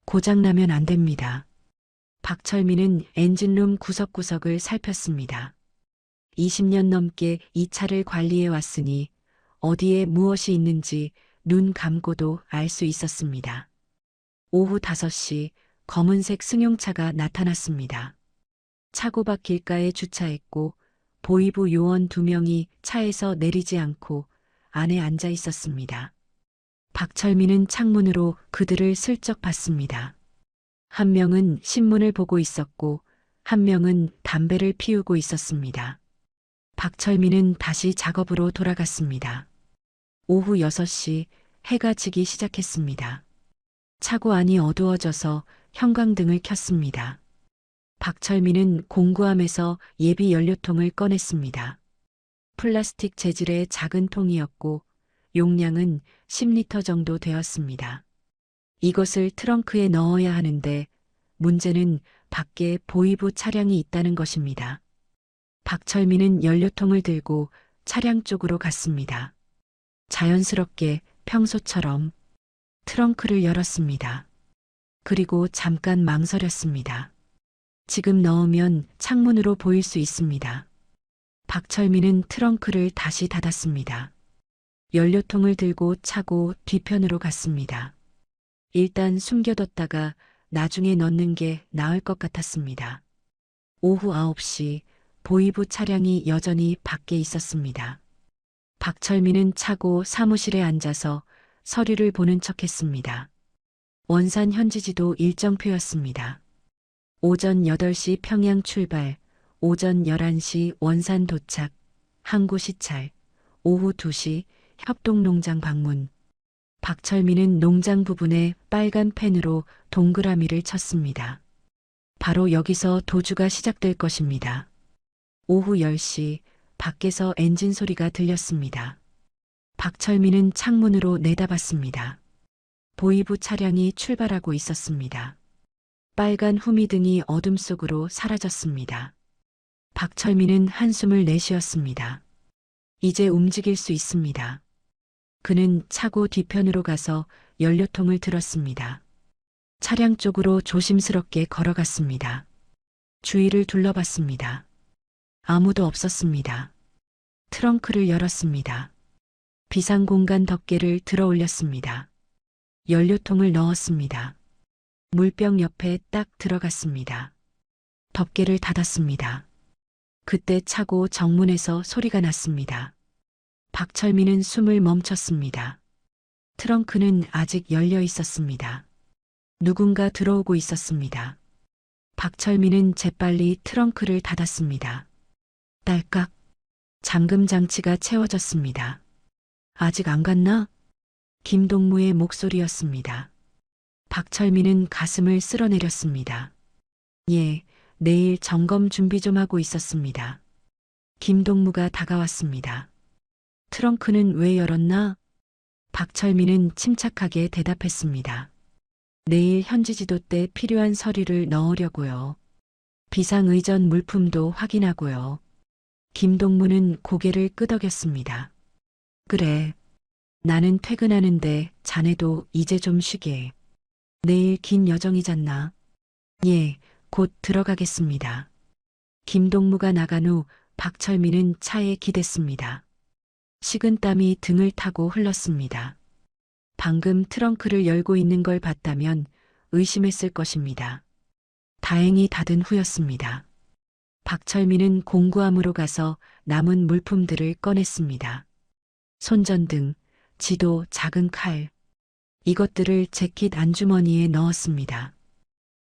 B: 고장나면 안 됩니다. 박철민은 엔진룸 구석구석을 살폈습니다. 20년 넘게 이 차를 관리해 왔으니 어디에 무엇이 있는지 눈 감고도 알 수 있었습니다. 오후 5시 검은색 승용차가 나타났습니다. 차고 밖 길가에 주차했고 보이부 요원 2명이 차에서 내리지 않고 안에 앉아 있었습니다. 박철민은 창문으로 그들을 슬쩍 봤습니다. 한 명은 신문을 보고 있었고 한 명은 담배를 피우고 있었습니다. 박철민은 다시 작업으로 돌아갔습니다. 오후 6시 해가 지기 시작했습니다. 차고 안이 어두워져서 형광등을 켰습니다. 박철민은 공구함에서 예비 연료통을 꺼냈습니다. 플라스틱 재질의 작은 통이었고 용량은 10리터 정도 되었습니다. 이것을 트렁크에 넣어야 하는데 문제는 밖에 보이부 차량이 있다는 것입니다. 박철민은 연료통을 들고 차량 쪽으로 갔습니다. 자연스럽게 평소처럼 트렁크를 열었습니다. 그리고 잠깐 망설였습니다. 지금 넣으면 창문으로 보일 수 있습니다. 박철민은 트렁크를 다시 닫았습니다. 연료통을 들고 차고 뒤편으로 갔습니다. 일단 숨겨뒀다가 나중에 넣는 게 나을 것 같았습니다. 오후 9시 보이부 차량이 여전히 밖에 있었습니다. 박철민은 차고 사무실에 앉아서 서류를 보는 척했습니다. 원산 현지지도 일정표였습니다. 오전 8시 평양 출발, 오전 11시 원산 도착, 항구 시찰, 오후 2시 협동농장 방문. 박철민은 농장 부분에 빨간 펜으로 동그라미를 쳤습니다. 바로 여기서 도주가 시작될 것입니다. 오후 10시 밖에서 엔진 소리가 들렸습니다. 박철민은 창문으로 내다봤습니다. 보이부 차량이 출발하고 있었습니다. 빨간 후미등이 어둠 속으로 사라졌습니다. 박철민은 한숨을 내쉬었습니다. 이제 움직일 수 있습니다. 그는 차고 뒤편으로 가서 연료통을 들었습니다. 차량 쪽으로 조심스럽게 걸어갔습니다. 주위를 둘러봤습니다. 아무도 없었습니다. 트렁크를 열었습니다. 비상공간 덮개를 들어 올렸습니다. 연료통을 넣었습니다. 물병 옆에 딱 들어갔습니다. 덮개를 닫았습니다. 그때 차고 정문에서 소리가 났습니다. 박철민은 숨을 멈췄습니다. 트렁크는 아직 열려 있었습니다. 누군가 들어오고 있었습니다. 박철민은 재빨리 트렁크를 닫았습니다. 딸깍. 잠금 장치가 채워졌습니다. 아직 안 갔나? 김동무의 목소리였습니다. 박철민은 가슴을 쓸어내렸습니다. 예, 내일 점검 준비 좀 하고 있었습니다. 김동무가 다가왔습니다. 트렁크는 왜 열었나? 박철민은 침착하게 대답했습니다. 내일 현지지도 때 필요한 서류를 넣으려고요. 비상의전 물품도 확인하고요. 김동무는 고개를 끄덕였습니다. 그래. 나는 퇴근하는데 자네도 이제 좀 쉬게. 내일 긴 여정이잖나. 예, 곧 들어가겠습니다. 김동무가 나간 후 박철민은 차에 기댔습니다. 식은땀이 등을 타고 흘렀습니다. 방금 트렁크를 열고 있는 걸 봤다면 의심했을 것입니다. 다행히 닫은 후였습니다. 박철민은 공구함으로 가서 남은 물품들을 꺼냈습니다. 손전등, 지도, 작은 칼. 이것들을 재킷 안주머니에 넣었습니다.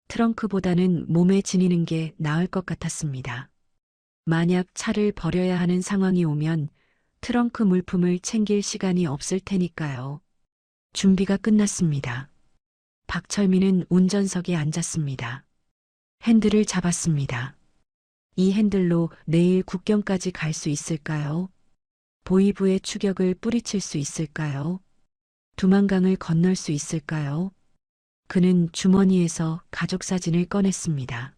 B: 트렁크보다는 몸에 지니는 게 나을 것 같았습니다. 만약 차를 버려야 하는 상황이 오면 트렁크 물품을 챙길 시간이 없을 테니까요. 준비가 끝났습니다. 박철민은 운전석에 앉았습니다. 핸들을 잡았습니다. 이 핸들로 내일 국경까지 갈 수 있을까요? 보이부의 추격을 뿌리칠 수 있을까요? 두만강을 건널 수 있을까요? 그는 주머니에서 가족 사진을 꺼냈습니다.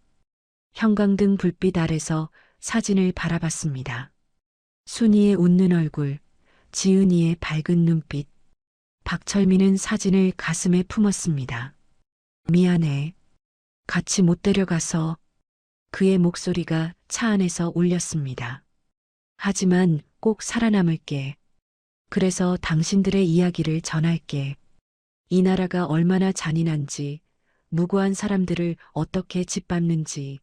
B: 형광등 불빛 아래서 사진을 바라봤습니다. 순이의 웃는 얼굴, 지은이의 밝은 눈빛. 박철민은 사진을 가슴에 품었습니다. 미안해. 같이 못 데려가서. 그의 목소리가 차 안에서 울렸습니다. 하지만 꼭 살아남을게. 그래서 당신들의 이야기를 전할게. 이 나라가 얼마나 잔인한지, 무고한 사람들을 어떻게 짓밟는지.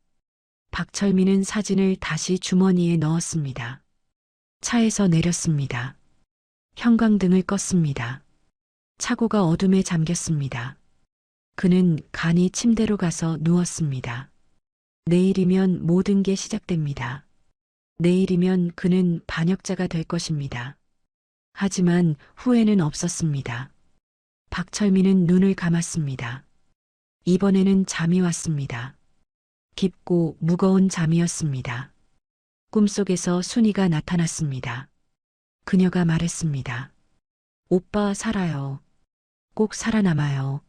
B: 박철민은 사진을 다시 주머니에 넣었습니다. 차에서 내렸습니다. 형광등을 껐습니다. 차고가 어둠에 잠겼습니다. 그는 간이 침대로 가서 누웠습니다. 내일이면 모든 게 시작됩니다. 내일이면 그는 반역자가 될 것입니다. 하지만 후회는 없었습니다. 박철민은 눈을 감았습니다. 이번에는 잠이 왔습니다. 깊고 무거운 잠이었습니다. 꿈속에서 순이가 나타났습니다. 그녀가 말했습니다. 오빠 살아요. 꼭 살아남아요.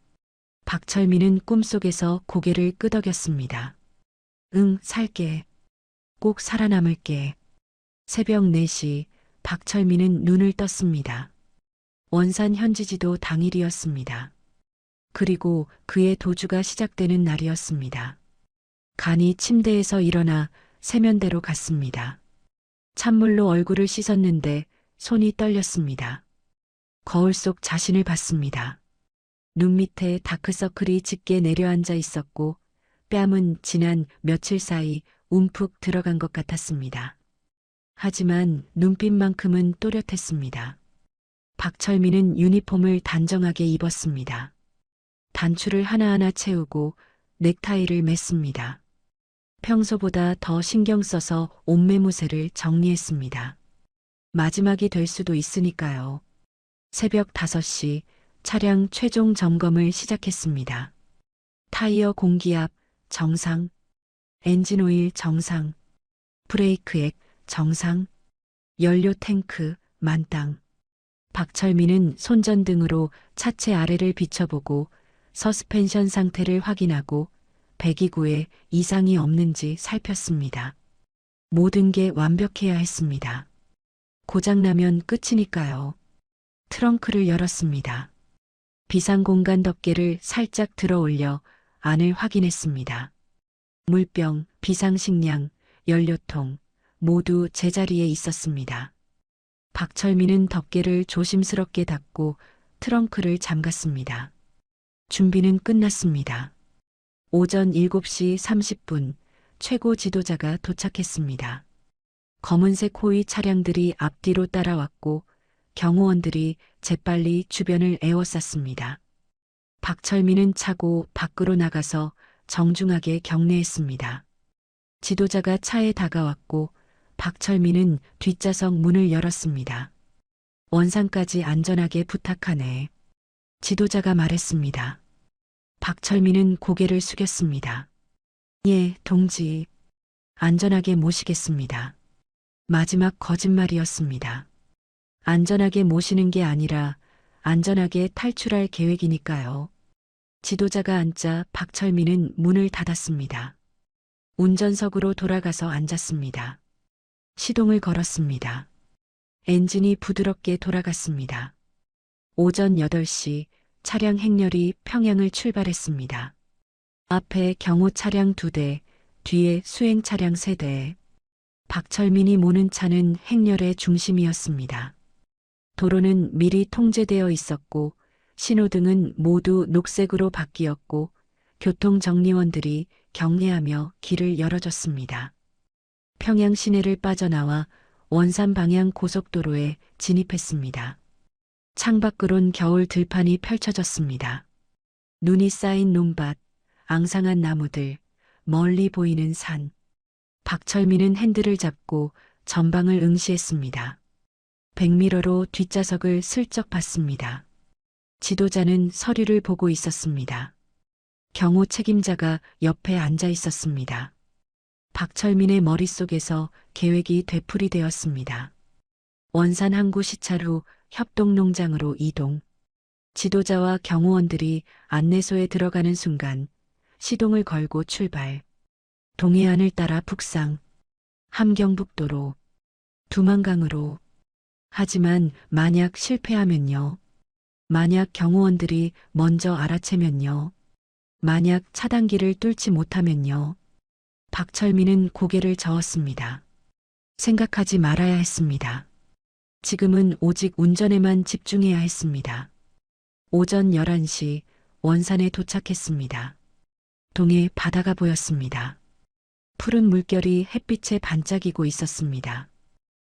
B: 박철민은 꿈속에서 고개를 끄덕였습니다. 응, 살게. 꼭 살아남을게. 새벽 4시 박철민은 눈을 떴습니다. 원산 현지지도 당일이었습니다. 그리고 그의 도주가 시작되는 날이었습니다. 간이 침대에서 일어나 세면대로 갔습니다. 찬물로 얼굴을 씻었는데 손이 떨렸습니다. 거울 속 자신을 봤습니다. 눈 밑에 다크서클이 짙게 내려앉아 있었고 뺨은 지난 며칠 사이 움푹 들어간 것 같았습니다. 하지만 눈빛만큼은 또렷했습니다. 박철민은 유니폼을 단정하게 입었습니다. 단추를 하나하나 채우고 넥타이를 맸습니다. 평소보다 더 신경 써서 옷매무새를 정리했습니다. 마지막이 될 수도 있으니까요. 새벽 5시 차량 최종 점검을 시작했습니다. 타이어 공기압 정상, 엔진 오일 정상, 브레이크액 정상, 연료 탱크 만땅. 박철민은 손전등으로 차체 아래를 비춰보고 서스펜션 상태를 확인하고 배기구에 이상이 없는지 살폈습니다. 모든 게 완벽해야 했습니다. 고장나면 끝이니까요. 트렁크를 열었습니다. 비상공간 덮개를 살짝 들어 올려 안을 확인했습니다. 물병, 비상식량, 연료통 모두 제자리에 있었습니다. 박철민은 덮개를 조심스럽게 닫고 트렁크를 잠갔습니다. 준비는 끝났습니다. 오전 7시 30분 최고 지도자가 도착했습니다. 검은색 호위 차량들이 앞뒤로 따라왔고 경호원들이 재빨리 주변을 에워쌌습니다. 박철민은 차고 밖으로 나가서 정중하게 경례했습니다. 지도자가 차에 다가왔고 박철민은 뒷좌석 문을 열었습니다. 원산까지 안전하게 부탁하네. 지도자가 말했습니다. 박철민은 고개를 숙였습니다. 예, 동지. 안전하게 모시겠습니다. 마지막 거짓말이었습니다. 안전하게 모시는 게 아니라 안전하게 탈출할 계획이니까요. 지도자가 앉자 박철민은 문을 닫았습니다. 운전석으로 돌아가서 앉았습니다. 시동을 걸었습니다. 엔진이 부드럽게 돌아갔습니다. 오전 8시 차량 행렬이 평양을 출발했습니다. 앞에 경호 차량 2대, 뒤에 수행 차량 3대. 박철민이 모는 차는 행렬의 중심이었습니다. 도로는 미리 통제되어 있었고 신호등은 모두 녹색으로 바뀌었고 교통정리원들이 경례하며 길을 열어줬습니다. 평양 시내를 빠져나와 원산 방향 고속도로에 진입했습니다. 창밖으론 겨울 들판이 펼쳐졌습니다. 눈이 쌓인 논밭, 앙상한 나무들, 멀리 보이는 산. 박철민은 핸들을 잡고 전방을 응시했습니다. 백미러로 뒷좌석을 슬쩍 봤습니다. 지도자는 서류를 보고 있었습니다. 경호 책임자가 옆에 앉아 있었습니다. 박철민의 머릿속에서 계획이 되풀이되었습니다. 원산 항구 시찰 후 협동농장으로 이동. 지도자와 경호원들이 안내소에 들어가는 순간 시동을 걸고 출발. 동해안을 따라 북상, 함경북도로, 두만강으로. 하지만 만약 실패하면요. 만약 경호원들이 먼저 알아채면요. 만약 차단기를 뚫지 못하면요. 박철민은 고개를 저었습니다. 생각하지 말아야 했습니다. 지금은 오직 운전에만 집중해야 했습니다. 오전 11시 원산에 도착했습니다. 동해 바다가 보였습니다. 푸른 물결이 햇빛에 반짝이고 있었습니다.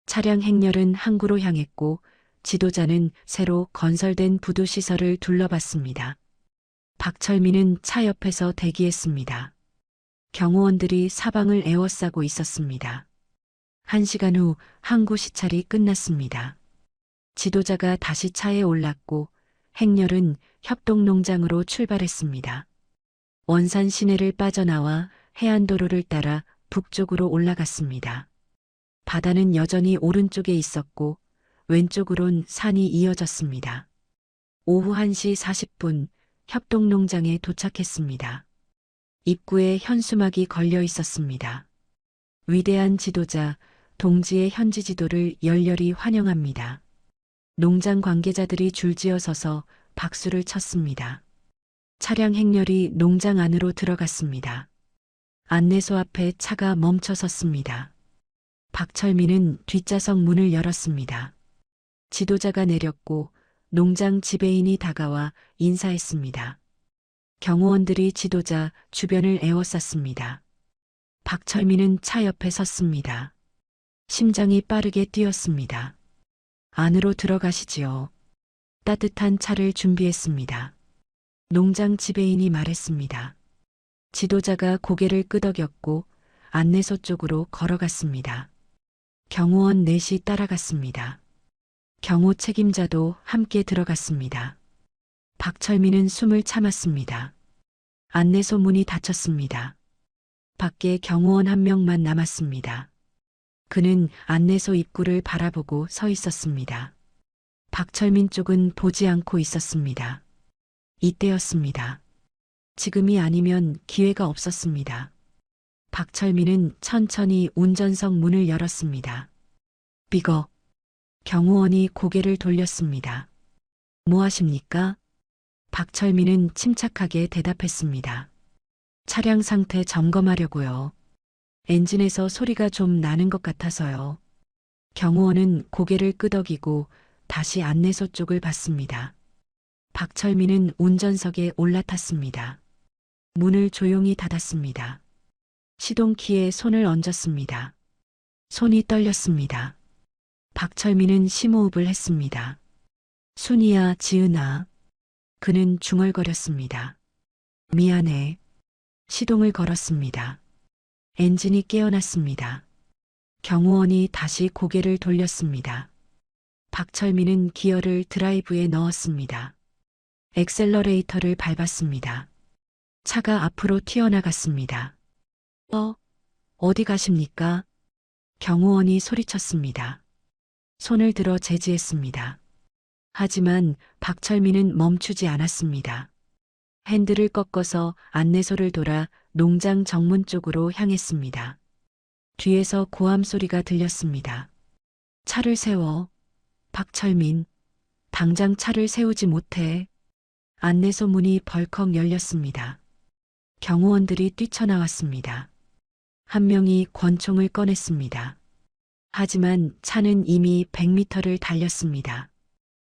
B: 차량 행렬은 항구로 향했고 지도자는 새로 건설된 부두시설을 둘러봤습니다. 박철민은 차 옆에서 대기했습니다. 경호원들이 사방을 에워싸고 있었습니다. 1시간 후 항구 시찰이 끝났습니다. 지도자가 다시 차에 올랐고 행렬은 협동농장으로 출발했습니다. 원산 시내를 빠져나와 해안도로를 따라 북쪽으로 올라갔습니다. 바다는 여전히 오른쪽에 있었고 왼쪽으론 산이 이어졌습니다. 오후 1시 40분 협동농장에 도착했습니다. 입구에 현수막이 걸려 있었습니다. 위대한 지도자, 동지의 현지 지도를 열렬히 환영합니다. 농장 관계자들이 줄지어 서서 박수를 쳤습니다. 차량 행렬이 농장 안으로 들어갔습니다. 안내소 앞에 차가 멈춰 섰습니다. 박철민은 뒷좌석 문을 열었습니다. 지도자가 내렸고 농장 지배인이 다가와 인사했습니다. 경호원들이 지도자 주변을 에워쌌습니다. 박철민은 차 옆에 섰습니다. 심장이 빠르게 뛰었습니다. 안으로 들어가시지요. 따뜻한 차를 준비했습니다. 농장 지배인이 말했습니다. 지도자가 고개를 끄덕였고 안내소 쪽으로 걸어갔습니다. 경호원 넷이 따라갔습니다. 경호 책임자도 함께 들어갔습니다. 박철민은 숨을 참았습니다. 안내소 문이 닫혔습니다. 밖에 경호원 1명만 남았습니다. 그는 안내소 입구를 바라보고 서 있었습니다. 박철민 쪽은 보지 않고 있었습니다. 이때였습니다. 지금이 아니면 기회가 없었습니다. 박철민은 천천히 운전석 문을 열었습니다. 비거. 경호원이 고개를 돌렸습니다. 뭐 하십니까? 박철민은 침착하게 대답했습니다. 차량 상태 점검하려고요. 엔진에서 소리가 좀 나는 것 같아서요. 경호원은 고개를 끄덕이고 다시 안내소 쪽을 봤습니다. 박철민은 운전석에 올라탔습니다. 문을 조용히 닫았습니다. 시동키에 손을 얹었습니다. 손이 떨렸습니다. 박철민은 심호흡을 했습니다. 순이야, 지은아. 그는 중얼거렸습니다. 미안해. 시동을 걸었습니다. 엔진이 깨어났습니다. 경호원이 다시 고개를 돌렸습니다. 박철민은 기어를 드라이브에 넣었습니다. 엑셀러레이터를 밟았습니다. 차가 앞으로 튀어나갔습니다. 어디 가십니까? 경호원이 소리쳤습니다. 손을 들어 제지했습니다. 하지만 박철민은 멈추지 않았습니다. 핸들을 꺾어서 안내소를 돌아 농장 정문 쪽으로 향했습니다. 뒤에서 고함 소리가 들렸습니다. 차를 세워. 박철민, 당장 차를 세우지 못해. 안내소 문이 벌컥 열렸습니다. 경호원들이 뛰쳐나왔습니다. 한 명이 권총을 꺼냈습니다. 하지만 차는 이미 100m를 달렸습니다.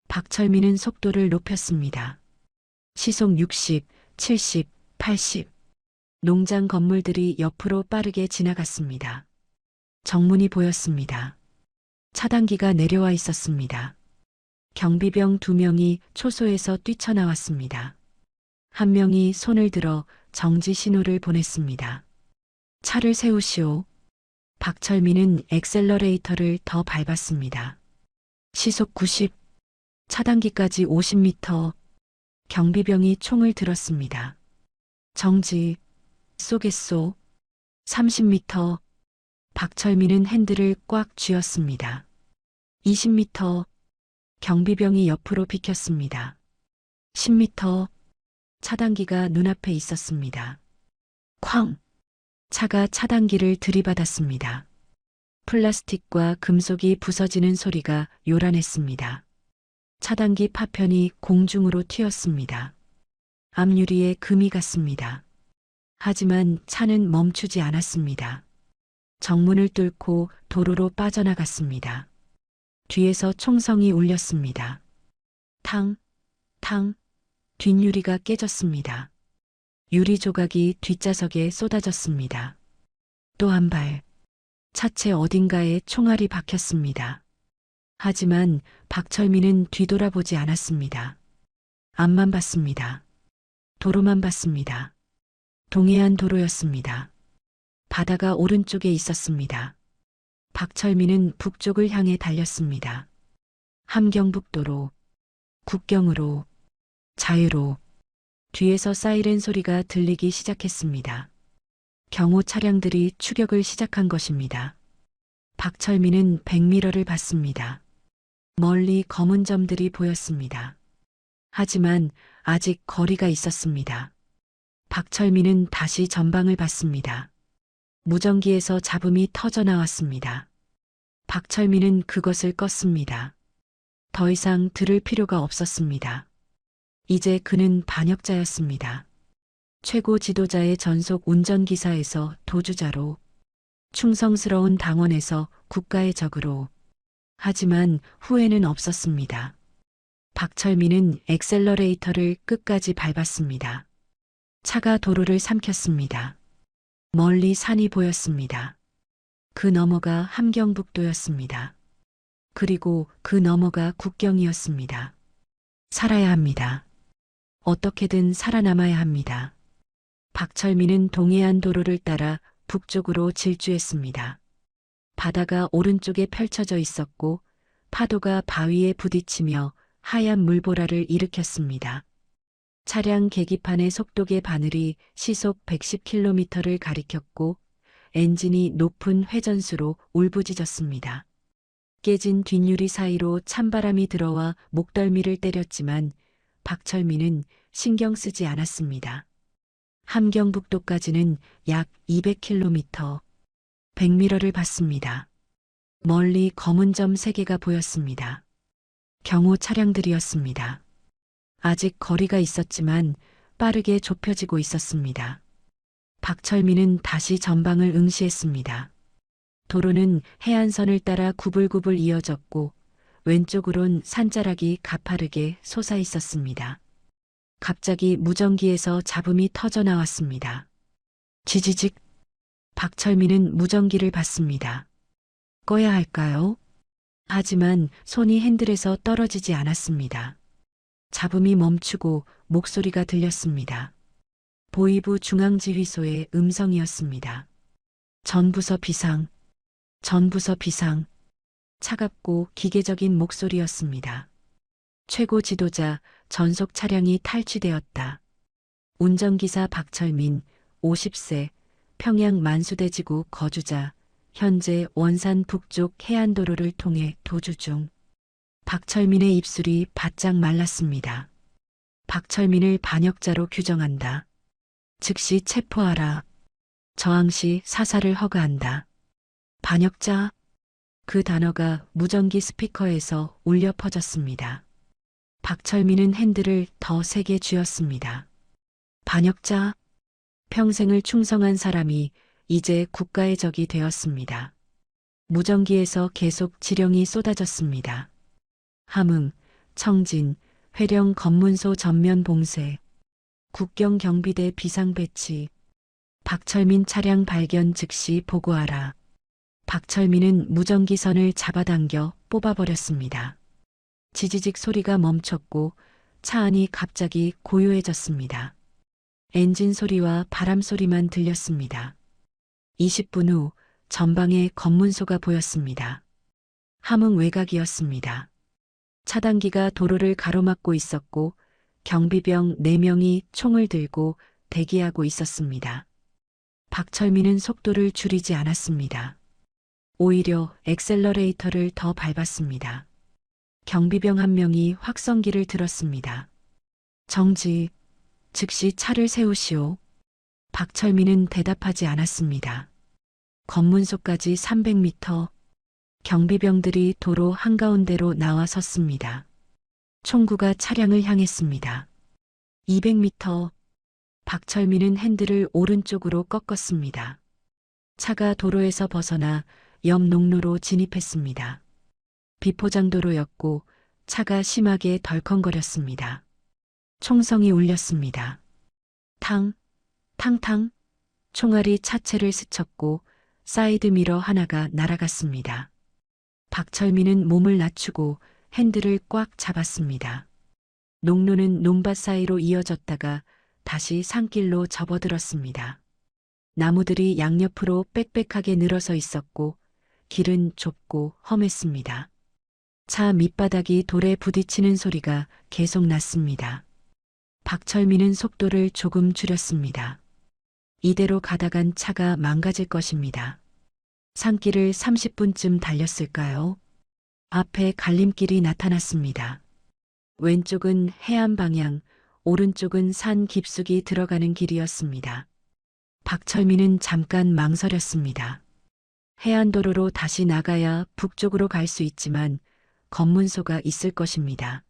B: 박철민은 속도를 높였습니다. 시속 60, 70, 80. 농장 건물들이 옆으로 빠르게 지나갔습니다. 정문이 보였습니다. 차단기가 내려와 있었습니다. 경비병 2명이 초소에서 뛰쳐나왔습니다. 한 명이 손을 들어 정지 신호를 보냈습니다. 차를 세우시오. 박철민은 엑셀러레이터를 더 밟았습니다. 시속 90, 차단기까지 50m. 경비병이 총을 들었습니다. 정지, 쏘겠소. 30m. 박철민은 핸들을 꽉 쥐었습니다. 20m. 경비병이 옆으로 비켰습니다. 10m. 차단기가 눈앞에 있었습니다. 쾅! 차가 차단기를 들이받았습니다. 플라스틱과 금속이 부서지는 소리가 요란했습니다. 차단기 파편이 공중으로 튀었습니다. 앞유리에 금이 갔습니다. 하지만 차는 멈추지 않았습니다. 정문을 뚫고 도로로 빠져나갔습니다. 뒤에서 총성이 울렸습니다. 탕, 탕, 뒷유리가 깨졌습니다. 유리 조각이 뒷좌석에 쏟아졌습니다. 또 한 발, 차체 어딘가에 총알이 박혔습니다. 하지만 박철민은 뒤돌아보지 않았습니다. 앞만 봤습니다. 도로만 봤습니다. 동해안 도로였습니다. 바다가 오른쪽에 있었습니다. 박철민은 북쪽을 향해 달렸습니다. 함경북도로, 국경으로, 자유로. 뒤에서 사이렌 소리가 들리기 시작했습니다. 경호 차량들이 추격을 시작한 것입니다. 박철민은 백미러를 봤습니다. 멀리 검은 점들이 보였습니다. 하지만 아직 거리가 있었습니다. 박철민은 다시 전방을 봤습니다. 무전기에서 잡음이 터져 나왔습니다. 박철민은 그것을 껐습니다. 더 이상 들을 필요가 없었습니다. 이제 그는 반역자였습니다. 최고 지도자의 전속 운전기사에서 도주자로, 충성스러운 당원에서 국가의 적으로. 하지만 후회는 없었습니다. 박철민은 엑셀러레이터를 끝까지 밟았습니다. 차가 도로를 삼켰습니다. 멀리 산이 보였습니다. 그 너머가 함경북도였습니다. 그리고 그 너머가 국경이었습니다. 살아야 합니다. 어떻게든 살아남아야 합니다. 박철민은 동해안 도로를 따라 북쪽으로 질주했습니다. 바다가 오른쪽에 펼쳐져 있었고 파도가 바위에 부딪히며 하얀 물보라를 일으켰습니다. 차량 계기판의 속도계 바늘이 시속 110km를 가리켰고 엔진이 높은 회전수로 울부짖었습니다. 깨진 뒷유리 사이로 찬바람이 들어와 목덜미를 때렸지만 박철민은 신경 쓰지 않았습니다. 함경북도까지는 약 200km. 백미러를 봤습니다. 멀리 검은 점 3개가 보였습니다. 경호 차량들이었습니다. 아직 거리가 있었지만 빠르게 좁혀지고 있었습니다. 박철민은 다시 전방을 응시했습니다. 도로는 해안선을 따라 구불구불 이어졌고 왼쪽으론 산자락이 가파르게 솟아 있었습니다. 갑자기 무전기에서 잡음이 터져 나왔습니다. 지지직. 박철민은 무전기를 받습니다. 꺼야 할까요? 하지만 손이 핸들에서 떨어지지 않았습니다. 잡음이 멈추고 목소리가 들렸습니다. 보이부 중앙지휘소의 음성이었습니다. 전부서 비상, 전부서 비상. 차갑고 기계적인 목소리였습니다. 최고 지도자 전속 차량이 탈취되었다. 운전기사 박철민, 50세, 평양 만수대지구 거주자, 현재 원산 북쪽 해안도로를 통해 도주 중. 박철민의 입술이 바짝 말랐습니다. 박철민을 반역자로 규정한다. 즉시 체포하라. 저항 시 사살을 허가한다. 반역자. 그 단어가 무전기 스피커에서 울려 퍼졌습니다. 박철민은 핸들을 더 세게 쥐었습니다. 반역자. 평생을 충성한 사람이 이제 국가의 적이 되었습니다. 무전기에서 계속 지령이 쏟아졌습니다. 함흥, 청진, 회령 검문소 전면 봉쇄, 국경 경비대 비상 배치, 박철민 차량 발견 즉시 보고하라. 박철민은 무전기선을 잡아당겨 뽑아버렸습니다. 지지직 소리가 멈췄고 차 안이 갑자기 고요해졌습니다. 엔진 소리와 바람 소리만 들렸습니다. 20분 후 전방에 검문소가 보였습니다. 함흥 외곽이었습니다. 차단기가 도로를 가로막고 있었고 경비병 4명이 총을 들고 대기하고 있었습니다. 박철민은 속도를 줄이지 않았습니다. 오히려 엑셀러레이터를 더 밟았습니다. 경비병 1명이 확성기를 들었습니다. 정지, 즉시 차를 세우시오. 박철민은 대답하지 않았습니다. 검문소까지 300m, 경비병들이 도로 한가운데로 나와 섰습니다. 총구가 차량을 향했습니다. 200m, 박철민은 핸들을 오른쪽으로 꺾었습니다. 차가 도로에서 벗어나 옆 농로로 진입했습니다. 비포장도로였고 차가 심하게 덜컹거렸습니다. 총성이 울렸습니다. 탕, 탕탕. 총알이 차체를 스쳤고 사이드미러 하나가 날아갔습니다. 박철민은 몸을 낮추고 핸들을 꽉 잡았습니다. 농로는 논밭 사이로 이어졌다가 다시 산길로 접어들었습니다. 나무들이 양옆으로 빽빽하게 늘어서 있었고 길은 좁고 험했습니다. 차 밑바닥이 돌에 부딪히는 소리가 계속 났습니다. 박철민은 속도를 조금 줄였습니다. 이대로 가다간 차가 망가질 것입니다. 산길을 30분쯤 달렸을까요? 앞에 갈림길이 나타났습니다. 왼쪽은 해안 방향, 오른쪽은 산 깊숙이 들어가는 길이었습니다. 박철민은 잠깐 망설였습니다. 해안도로로 다시 나가야 북쪽으로 갈 수 있지만 검문소가 있을 것입니다.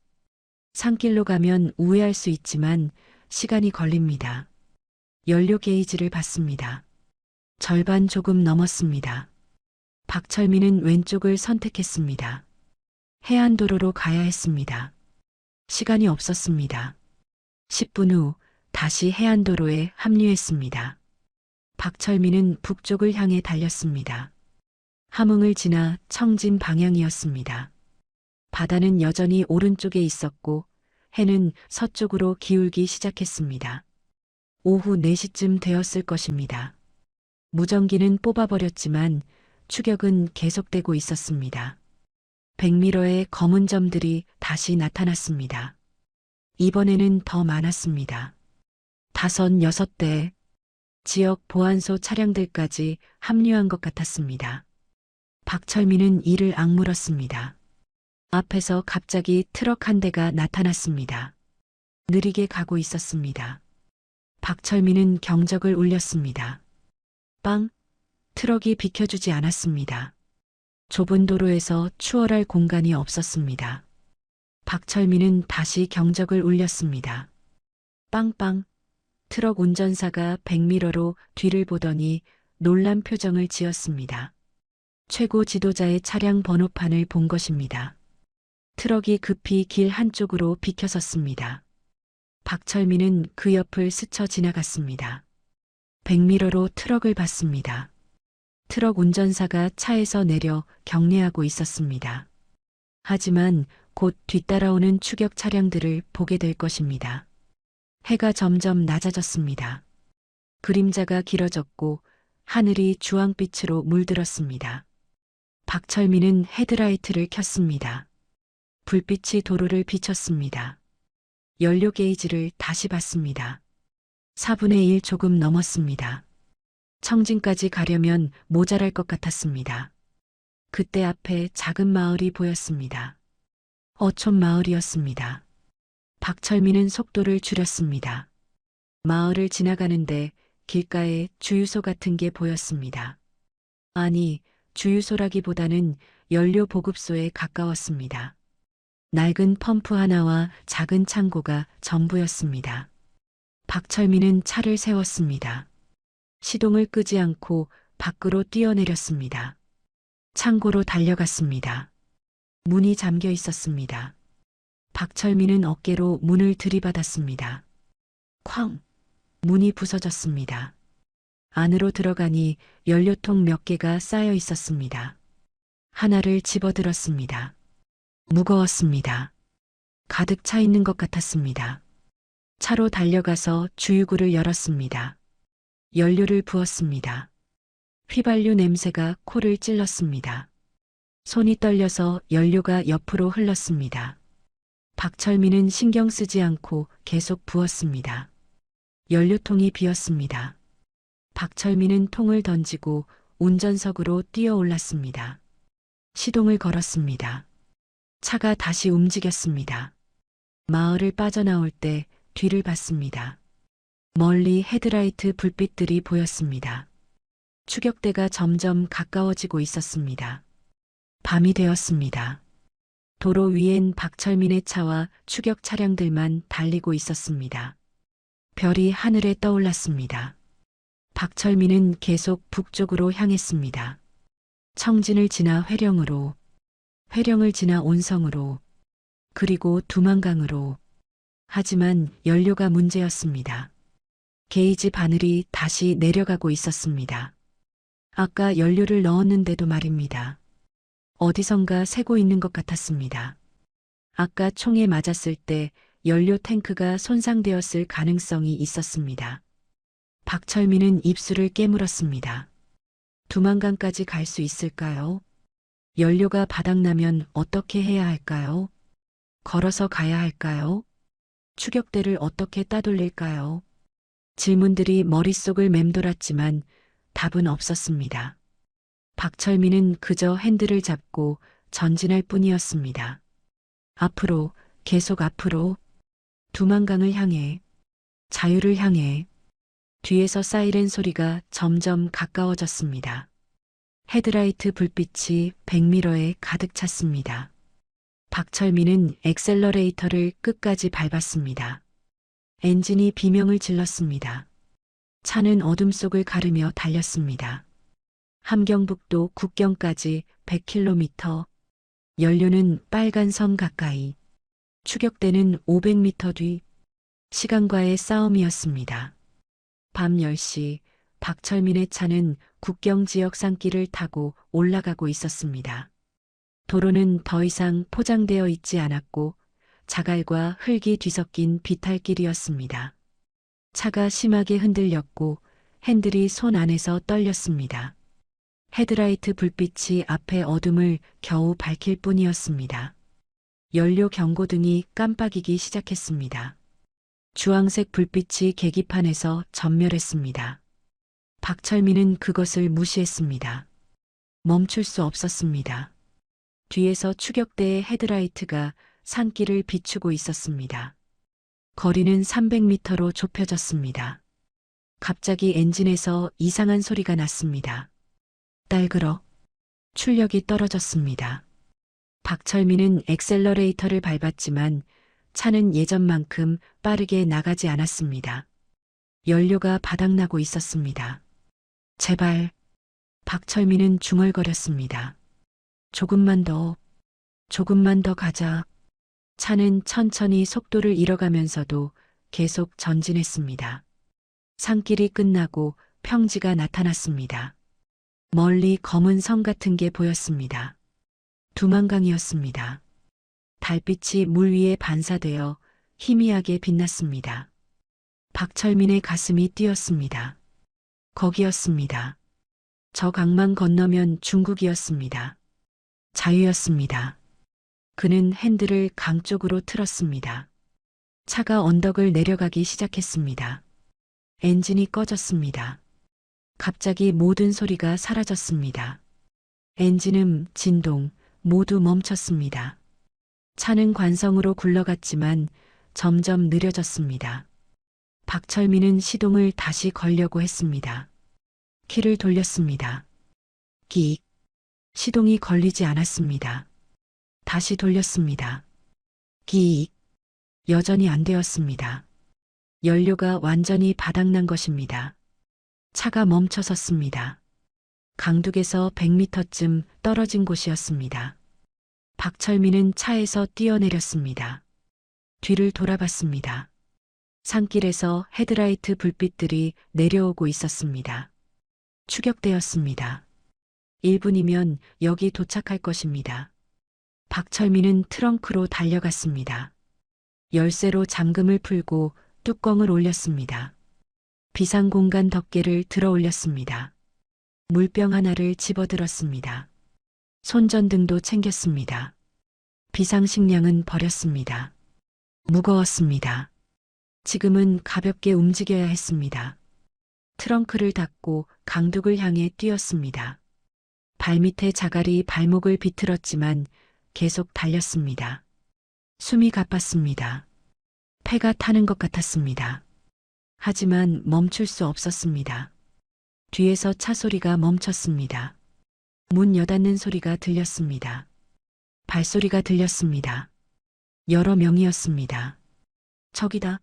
B: 산길로 가면 우회할 수 있지만 시간이 걸립니다. 연료 게이지를 봤습니다. 절반 조금 넘었습니다. 박철민은 왼쪽을 선택했습니다. 해안도로로 가야 했습니다. 시간이 없었습니다. 10분 후 다시 해안도로에 합류했습니다. 박철민은 북쪽을 향해 달렸습니다. 함흥을 지나 청진 방향이었습니다. 바다는 여전히 오른쪽에 있었고 해는 서쪽으로 기울기 시작했습니다. 오후 4시쯤 되었을 것입니다. 무전기는 뽑아버렸지만 추격은 계속되고 있었습니다. 100m의 검은 점들이 다시 나타났습니다. 이번에는 더 많았습니다. 5, 6대 지역 보안소 차량들까지 합류한 것 같았습니다. 박철민은 이를 악물었습니다. 앞에서 갑자기 트럭 한 대가 나타났습니다. 느리게 가고 있었습니다. 박철민은 경적을 울렸습니다. 빵! 트럭이 비켜주지 않았습니다. 좁은 도로에서 추월할 공간이 없었습니다. 박철민은 다시 경적을 울렸습니다. 빵빵! 트럭 운전사가 백미러로 뒤를 보더니 놀란 표정을 지었습니다. 최고 지도자의 차량 번호판을 본 것입니다. 트럭이 급히 길 한쪽으로 비켜섰습니다. 박철민은 그 옆을 스쳐 지나갔습니다. 백미러로 트럭을 봤습니다. 트럭 운전사가 차에서 내려 경례하고 있었습니다. 하지만 곧 뒤따라오는 추격 차량들을 보게 될 것입니다. 해가 점점 낮아졌습니다. 그림자가 길어졌고 하늘이 주황빛으로 물들었습니다. 박철민은 헤드라이트를 켰습니다. 불빛이 도로를 비쳤습니다. 연료 게이지를 다시 봤습니다. 4분의 1 조금 넘었습니다. 청진까지 가려면 모자랄 것 같았습니다. 그때 앞에 작은 마을이 보였습니다. 어촌 마을이었습니다. 박철민은 속도를 줄였습니다. 마을을 지나가는데 길가에 주유소 같은 게 보였습니다. 아니, 주유소라기보다는 연료 보급소에 가까웠습니다. 낡은 펌프 하나와 작은 창고가 전부였습니다. 박철민은 차를 세웠습니다. 시동을 끄지 않고 밖으로 뛰어내렸습니다. 창고로 달려갔습니다. 문이 잠겨 있었습니다. 박철민은 어깨로 문을 들이받았습니다. 쾅! 문이 부서졌습니다. 안으로 들어가니 연료통 몇 개가 쌓여 있었습니다. 하나를 집어들었습니다. 무거웠습니다. 가득 차 있는 것 같았습니다. 차로 달려가서 주유구를 열었습니다. 연료를 부었습니다. 휘발유 냄새가 코를 찔렀습니다. 손이 떨려서 연료가 옆으로 흘렀습니다. 박철민은 신경 쓰지 않고 계속 부었습니다. 연료통이 비었습니다. 박철민은 통을 던지고 운전석으로 뛰어 올랐습니다. 시동을 걸었습니다. 차가 다시 움직였습니다. 마을을 빠져나올 때 뒤를 봤습니다. 멀리 헤드라이트 불빛들이 보였습니다. 추격대가 점점 가까워지고 있었습니다. 밤이 되었습니다. 도로 위엔 박철민의 차와 추격 차량들만 달리고 있었습니다. 별이 하늘에 떠올랐습니다. 박철민은 계속 북쪽으로 향했습니다. 청진을 지나 회령으로, 회령을 지나 온성으로, 그리고 두만강으로. 하지만 연료가 문제였습니다. 게이지 바늘이 다시 내려가고 있었습니다. 아까 연료를 넣었는데도 말입니다. 어디선가 새고 있는 것 같았습니다. 아까 총에 맞았을 때 연료 탱크가 손상되었을 가능성이 있었습니다. 박철민은 입술을 깨물었습니다. 두만강까지 갈 수 있을까요? 연료가 바닥나면 어떻게 해야 할까요? 걸어서 가야 할까요? 추격대를 어떻게 따돌릴까요? 질문들이 머릿속을 맴돌았지만 답은 없었습니다. 박철민은 그저 핸들을 잡고 전진할 뿐이었습니다. 앞으로, 계속 앞으로, 두만강을 향해, 자유를 향해. 뒤에서 사이렌 소리가 점점 가까워졌습니다. 헤드라이트 불빛이 백미러에 가득 찼습니다. 박철민은 엑셀러레이터를 끝까지 밟았습니다. 엔진이 비명을 질렀습니다. 차는 어둠 속을 가르며 달렸습니다. 함경북도 국경까지 100km, 연료는 빨간 선 가까이, 추격대는 500m 뒤, 시간과의 싸움이었습니다. 밤 10시 박철민의 차는 국경 지역 산길을 타고 올라가고 있었습니다. 도로는 더 이상 포장되어 있지 않았고 자갈과 흙이 뒤섞인 비탈길이었습니다. 차가 심하게 흔들렸고 핸들이 손 안에서 떨렸습니다. 헤드라이트 불빛이 앞의 어둠을 겨우 밝힐 뿐이었습니다. 연료 경고등이 깜빡이기 시작했습니다. 주황색 불빛이 계기판에서 전멸했습니다. 박철민은 그것을 무시했습니다. 멈출 수 없었습니다. 뒤에서 추격대의 헤드라이트가 산길을 비추고 있었습니다. 거리는 300m로 좁혀졌습니다. 갑자기 엔진에서 이상한 소리가 났습니다. 딸그럭. 출력이 떨어졌습니다. 박철민은 엑셀러레이터를 밟았지만 차는 예전만큼 빠르게 나가지 않았습니다. 연료가 바닥나고 있었습니다. 제발. 박철민은 중얼거렸습니다. 조금만 더 가자. 차는 천천히 속도를 잃어가면서도 계속 전진했습니다. 산길이 끝나고 평지가 나타났습니다. 멀리 검은 성 같은 게 보였습니다. 두만강이었습니다. 달빛이 물 위에 반사되어 희미하게 빛났습니다. 박철민의 가슴이 뛰었습니다. 거기였습니다. 저 강만 건너면 중국이었습니다. 자유였습니다. 그는 핸들을 강 쪽으로 틀었습니다. 차가 언덕을 내려가기 시작했습니다. 엔진이 꺼졌습니다. 갑자기 모든 소리가 사라졌습니다. 엔진음, 진동 모두 멈췄습니다. 차는 관성으로 굴러갔지만 점점 느려졌습니다. 박철민은 시동을 다시 걸려고 했습니다. 키를 돌렸습니다. 끽. 시동이 걸리지 않았습니다. 다시 돌렸습니다. 끽. 여전히 안 되었습니다. 연료가 완전히 바닥난 것입니다. 차가 멈춰 섰습니다. 강둑에서 100m쯤 떨어진 곳이었습니다. 박철민은 차에서 뛰어내렸습니다. 뒤를 돌아봤습니다. 산길에서 헤드라이트 불빛들이 내려오고 있었습니다. 추격되었습니다. 1분이면 여기 도착할 것입니다. 박철민은 트렁크로 달려갔습니다. 열쇠로 잠금을 풀고 뚜껑을 올렸습니다. 비상공간 덮개를 들어 올렸습니다. 물병 하나를 집어들었습니다. 손전등도 챙겼습니다. 비상식량은 버렸습니다. 무거웠습니다. 지금은 가볍게 움직여야 했습니다. 트렁크를 닫고 강둑을 향해 뛰었습니다. 발밑에 자갈이 발목을 비틀었지만 계속 달렸습니다. 숨이 가빴습니다. 폐가 타는 것 같았습니다. 하지만 멈출 수 없었습니다. 뒤에서 차 소리가 멈췄습니다. 문 여닫는 소리가 들렸습니다. 발소리가 들렸습니다. 여러 명이었습니다. 저기다.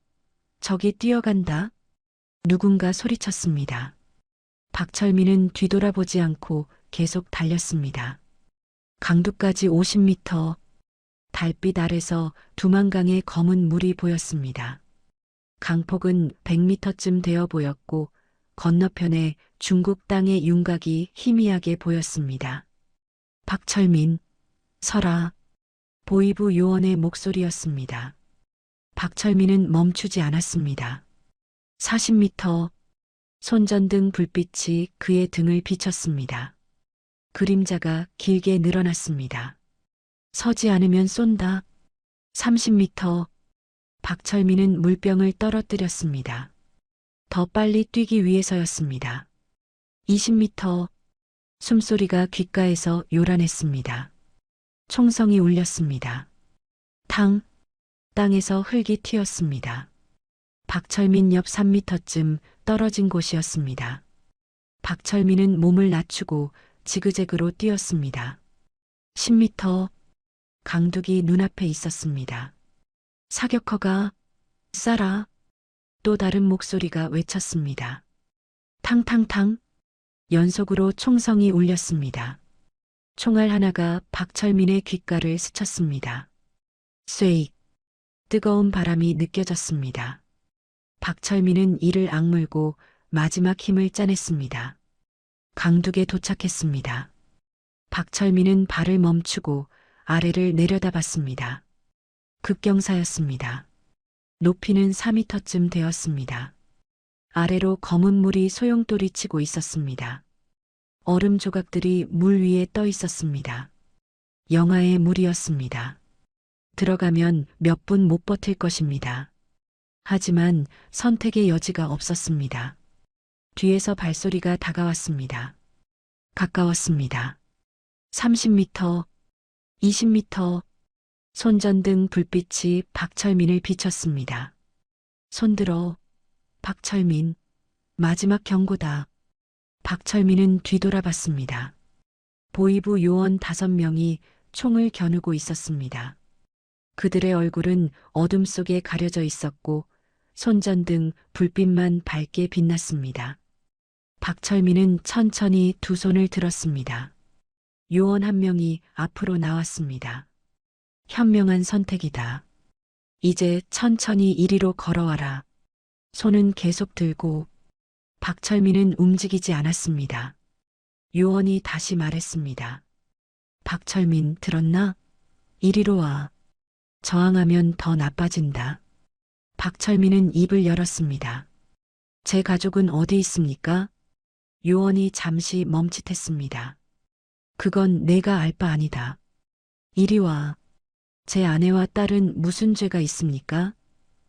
B: 저기 뛰어간다. 누군가 소리쳤습니다. 박철민은 뒤돌아보지 않고 계속 달렸습니다. 강둑까지 50m. 달빛 아래서 두만강의 검은 물이 보였습니다. 강폭은 100m쯤 되어 보였고 건너편에 중국 땅의 윤곽이 희미하게 보였습니다. 박철민, 서라. 보이부 요원의 목소리였습니다. 박철민은 멈추지 않았습니다. 40m. 손전등 불빛이 그의 등을 비쳤습니다. 그림자가 길게 늘어났습니다. 서지 않으면 쏜다. 30m. 박철민은 물병을 떨어뜨렸습니다. 더 빨리 뛰기 위해서였습니다. 20m. 숨소리가 귓가에서 요란했습니다. 총성이 울렸습니다. 땅에서 흙이 튀었습니다. 박철민 옆 3m쯤 떨어진 곳이었습니다. 박철민은 몸을 낮추고 지그재그로 뛰었습니다. 10m. 강둑이 눈앞에 있었습니다. 사격허가 쏴라. 또 다른 목소리가 외쳤습니다. 탕탕탕. 연속으로 총성이 울렸습니다. 총알 하나가 박철민의 귓가를 스쳤습니다. 쇠익. 뜨거운 바람이 느껴졌습니다. 박철민은 이를 악물고 마지막 힘을 짜냈습니다. 강둑에 도착했습니다. 박철민은 발을 멈추고 아래를 내려다봤습니다. 급경사였습니다. 높이는 4m쯤 되었습니다. 아래로 검은 물이 소용돌이 치고 있었습니다. 얼음 조각들이 물 위에 떠 있었습니다. 영하의 물이었습니다. 들어가면 몇 분 못 버틸 것입니다. 하지만 선택의 여지가 없었습니다. 뒤에서 발소리가 다가왔습니다. 가까웠습니다. 30m, 20m. 손전등 불빛이 박철민을 비췄습니다. 손들어. 박철민. 마지막 경고다. 박철민은 뒤돌아봤습니다. 보이부 요원 5명이 총을 겨누고 있었습니다. 그들의 얼굴은 어둠 속에 가려져 있었고 손전등 불빛만 밝게 빛났습니다. 박철민은 천천히 두 손을 들었습니다. 요원 한 명이 앞으로 나왔습니다. 현명한 선택이다. 이제 천천히 이리로 걸어와라. 손은 계속 들고 박철민은 움직이지 않았습니다. 요원이 다시 말했습니다. 박철민, 들었나? 이리로 와. 저항하면 더 나빠진다. 박철민은 입을 열었습니다. 제 가족은 어디 있습니까? 요원이 잠시 멈칫했습니다. 그건 내가 알 바 아니다. 이리 와. 제 아내와 딸은 무슨 죄가 있습니까?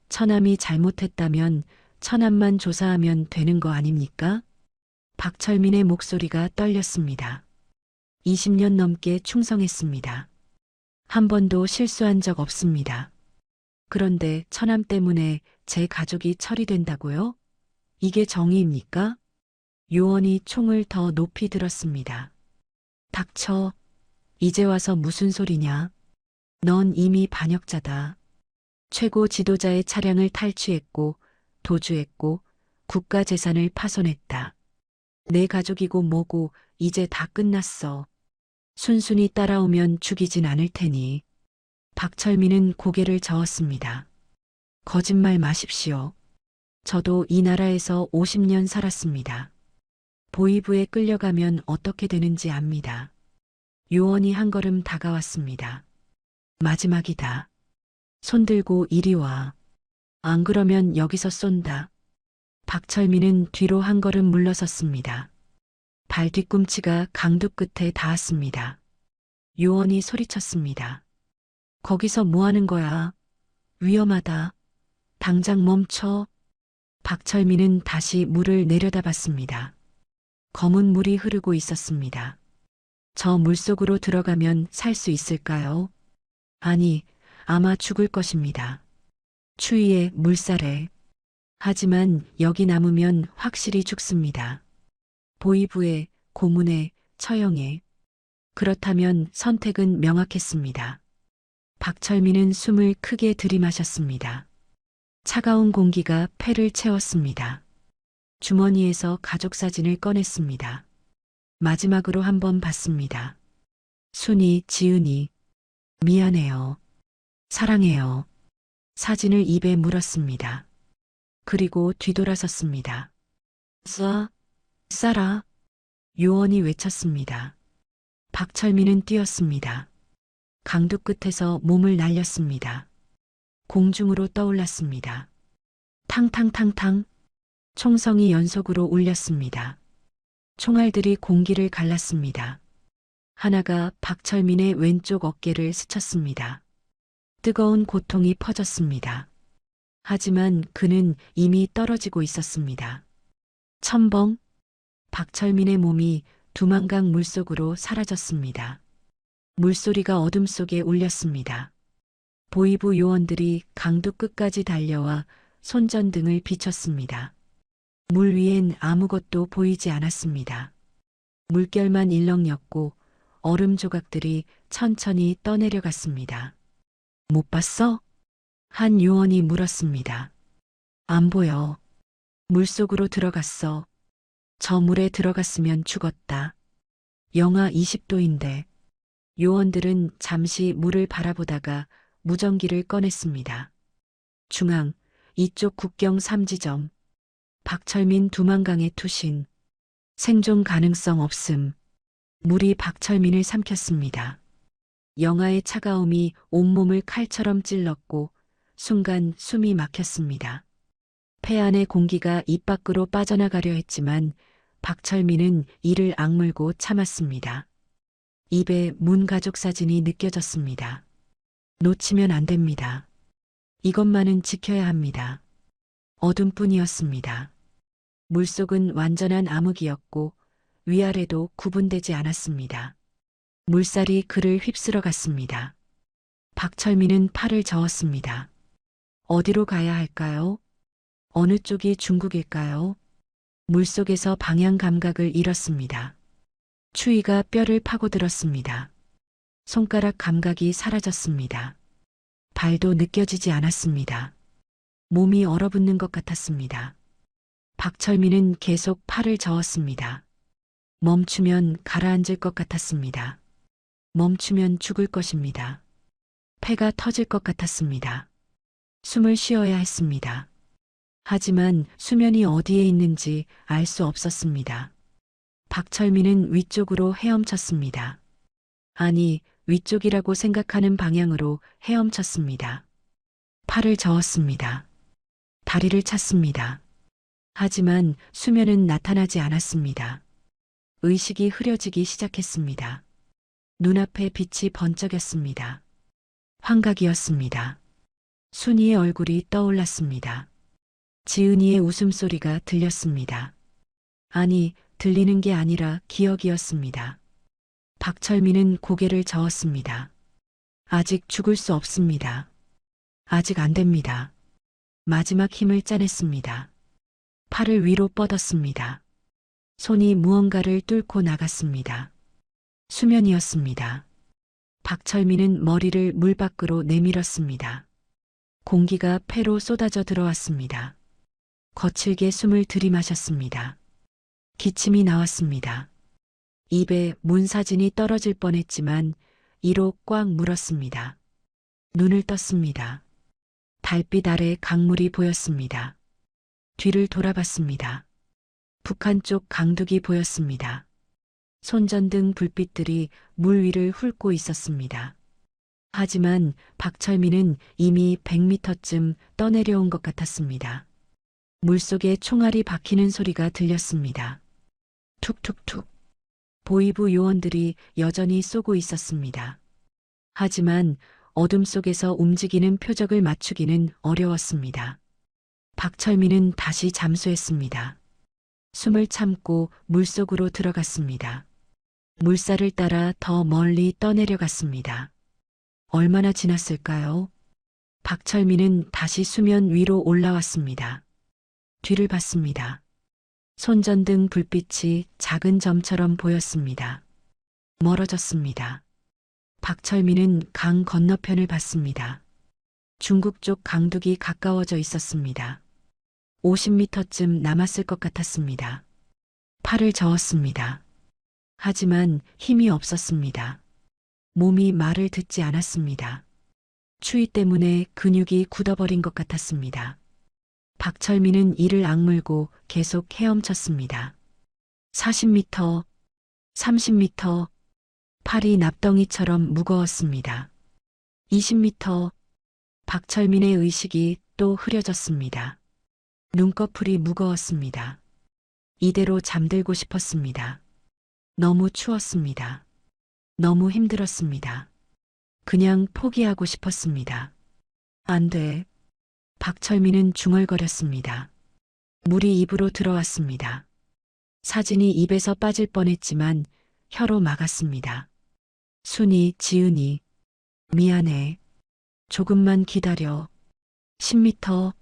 B: 처남이 잘못했다면 처남만 조사하면 되는 거 아닙니까? 박철민의 목소리가 떨렸습니다. 20년 넘게 충성했습니다. 한 번도 실수한 적 없습니다. 그런데 처남 때문에 제 가족이 처리된다고요? 이게 정의입니까? 요원이 총을 더 높이 들었습니다. 닥쳐. 이제 와서 무슨 소리냐? 넌 이미 반역자다. 최고 지도자의 차량을 탈취했고 도주했고 국가 재산을 파손했다. 내 가족이고 뭐고 이제 다 끝났어. 순순히 따라오면 죽이진 않을 테니. 박철민은 고개를 저었습니다. 거짓말 마십시오. 저도 이 나라에서 50년 살았습니다. 보위부에 끌려가면 어떻게 되는지 압니다. 요원이 한 걸음 다가왔습니다. 마지막이다. 손들고 이리 와. 안 그러면 여기서 쏜다. 박철민은 뒤로 한 걸음 물러섰습니다. 발 뒤꿈치가 강도 끝에 닿았습니다. 요원이 소리쳤습니다. 거기서 뭐 하는 거야? 위험하다. 당장 멈춰. 박철민은 다시 물을 내려다봤습니다. 검은 물이 흐르고 있었습니다. 저 물속으로 들어가면 살 수 있을까요? 아니, 아마 죽을 것입니다. 추위에 물살에. 하지만 여기 남으면 확실히 죽습니다. 보위부에, 고문에, 처형에. 그렇다면 선택은 명확했습니다. 박철민은 숨을 크게 들이마셨습니다. 차가운 공기가 폐를 채웠습니다. 주머니에서 가족 사진을 꺼냈습니다. 마지막으로 한번 봤습니다. 순이, 지은이. 미안해요. 사랑해요. 사진을 입에 물었습니다. 그리고 뒤돌아섰습니다. 쏴라. 요원이 외쳤습니다. 박철민은 뛰었습니다. 강도 끝에서 몸을 날렸습니다. 공중으로 떠올랐습니다. 탕탕탕탕. 총성이 연속으로 울렸습니다. 총알들이 공기를 갈랐습니다. 하나가 박철민의 왼쪽 어깨를 스쳤습니다. 뜨거운 고통이 퍼졌습니다. 하지만 그는 이미 떨어지고 있었습니다. 첨벙. 박철민의 몸이 두만강 물속으로 사라졌습니다. 물소리가 어둠 속에 울렸습니다. 보위부 요원들이 강도 끝까지 달려와 손전등을 비췄습니다. 물 위엔 아무것도 보이지 않았습니다. 물결만 일렁였고 얼음 조각들이 천천히 떠내려갔습니다. 못 봤어? 한 요원이 물었습니다. 안 보여. 물속으로 들어갔어. 저 물에 들어갔으면 죽었다. 영하 20도인데. 요원들은 잠시 물을 바라보다가 무전기를 꺼냈습니다. 중앙, 이쪽 국경 3지점. 박철민 두만강의 투신. 생존 가능성 없음. 물이 박철민을 삼켰습니다. 영하의 차가움이 온몸을 칼처럼 찔렀고 순간 숨이 막혔습니다. 폐 안의 공기가 입 밖으로 빠져나가려 했지만 박철민은 이를 악물고 참았습니다. 입에 문 가족 사진이 느껴졌습니다. 놓치면 안 됩니다. 이것만은 지켜야 합니다. 어둠뿐이었습니다. 물속은 완전한 암흑이었고 위아래도 구분되지 않았습니다. 물살이 그를 휩쓸어 갔습니다. 박철민은 팔을 저었습니다. 어디로 가야 할까요? 어느 쪽이 중국일까요? 물속에서 방향 감각을 잃었습니다. 추위가 뼈를 파고들었습니다. 손가락 감각이 사라졌습니다. 발도 느껴지지 않았습니다. 몸이 얼어붙는 것 같았습니다. 박철민은 계속 팔을 저었습니다. 멈추면 가라앉을 것 같았습니다. 멈추면 죽을 것입니다. 폐가 터질 것 같았습니다. 숨을 쉬어야 했습니다. 하지만 수면이 어디에 있는지 알 수 없었습니다. 박철민은 위쪽으로 헤엄쳤습니다. 아니, 위쪽이라고 생각하는 방향으로 헤엄쳤습니다. 팔을 저었습니다. 다리를 찼습니다. 하지만 수면은 나타나지 않았습니다. 의식이 흐려지기 시작했습니다. 눈앞에 빛이 번쩍였습니다. 환각이었습니다. 순이의 얼굴이 떠올랐습니다. 지은이의 웃음소리가 들렸습니다. 아니, 들리는 게 아니라 기억이었습니다. 박철민은 고개를 저었습니다. 아직 죽을 수 없습니다. 아직 안 됩니다. 마지막 힘을 짜냈습니다. 팔을 위로 뻗었습니다. 손이 무언가를 뚫고 나갔습니다. 수면이었습니다. 박철민은 머리를 물 밖으로 내밀었습니다. 공기가 폐로 쏟아져 들어왔습니다. 거칠게 숨을 들이마셨습니다. 기침이 나왔습니다. 입에 문사진이 떨어질 뻔했지만 이로 꽉 물었습니다. 눈을 떴습니다. 달빛 아래 강물이 보였습니다. 뒤를 돌아봤습니다. 북한 쪽 강둑이 보였습니다. 손전등 불빛들이 물 위를 훑고 있었습니다. 하지만 박철민은 이미 100m쯤 떠내려온 것 같았습니다. 물속에 총알이 박히는 소리가 들렸습니다. 툭툭툭. 보이부 요원들이 여전히 쏘고 있었습니다. 하지만 어둠 속에서 움직이는 표적을 맞추기는 어려웠습니다. 박철민은 다시 잠수했습니다. 숨을 참고 물속으로 들어갔습니다. 물살을 따라 더 멀리 떠내려갔습니다. 얼마나 지났을까요? 박철민은 다시 수면 위로 올라왔습니다. 뒤를 봤습니다. 손전등 불빛이 작은 점처럼 보였습니다. 멀어졌습니다. 박철민은 강 건너편을 봤습니다. 중국 쪽 강둑이 가까워져 있었습니다. 50m쯤 남았을 것 같았습니다. 팔을 저었습니다. 하지만 힘이 없었습니다. 몸이 말을 듣지 않았습니다. 추위 때문에 근육이 굳어버린 것 같았습니다. 박철민은 이를 악물고 계속 헤엄쳤습니다. 40m, 30m, 팔이 납덩이처럼 무거웠습니다. 20m, 박철민의 의식이 또 흐려졌습니다. 눈꺼풀이 무거웠습니다. 이대로 잠들고 싶었습니다. 너무 추웠습니다. 너무 힘들었습니다. 그냥 포기하고 싶었습니다. 안 돼. 박철민은 중얼거렸습니다. 물이 입으로 들어왔습니다. 사진이 입에서 빠질 뻔했지만 혀로 막았습니다. 순이, 지은이, 미안해. 조금만 기다려. 10m.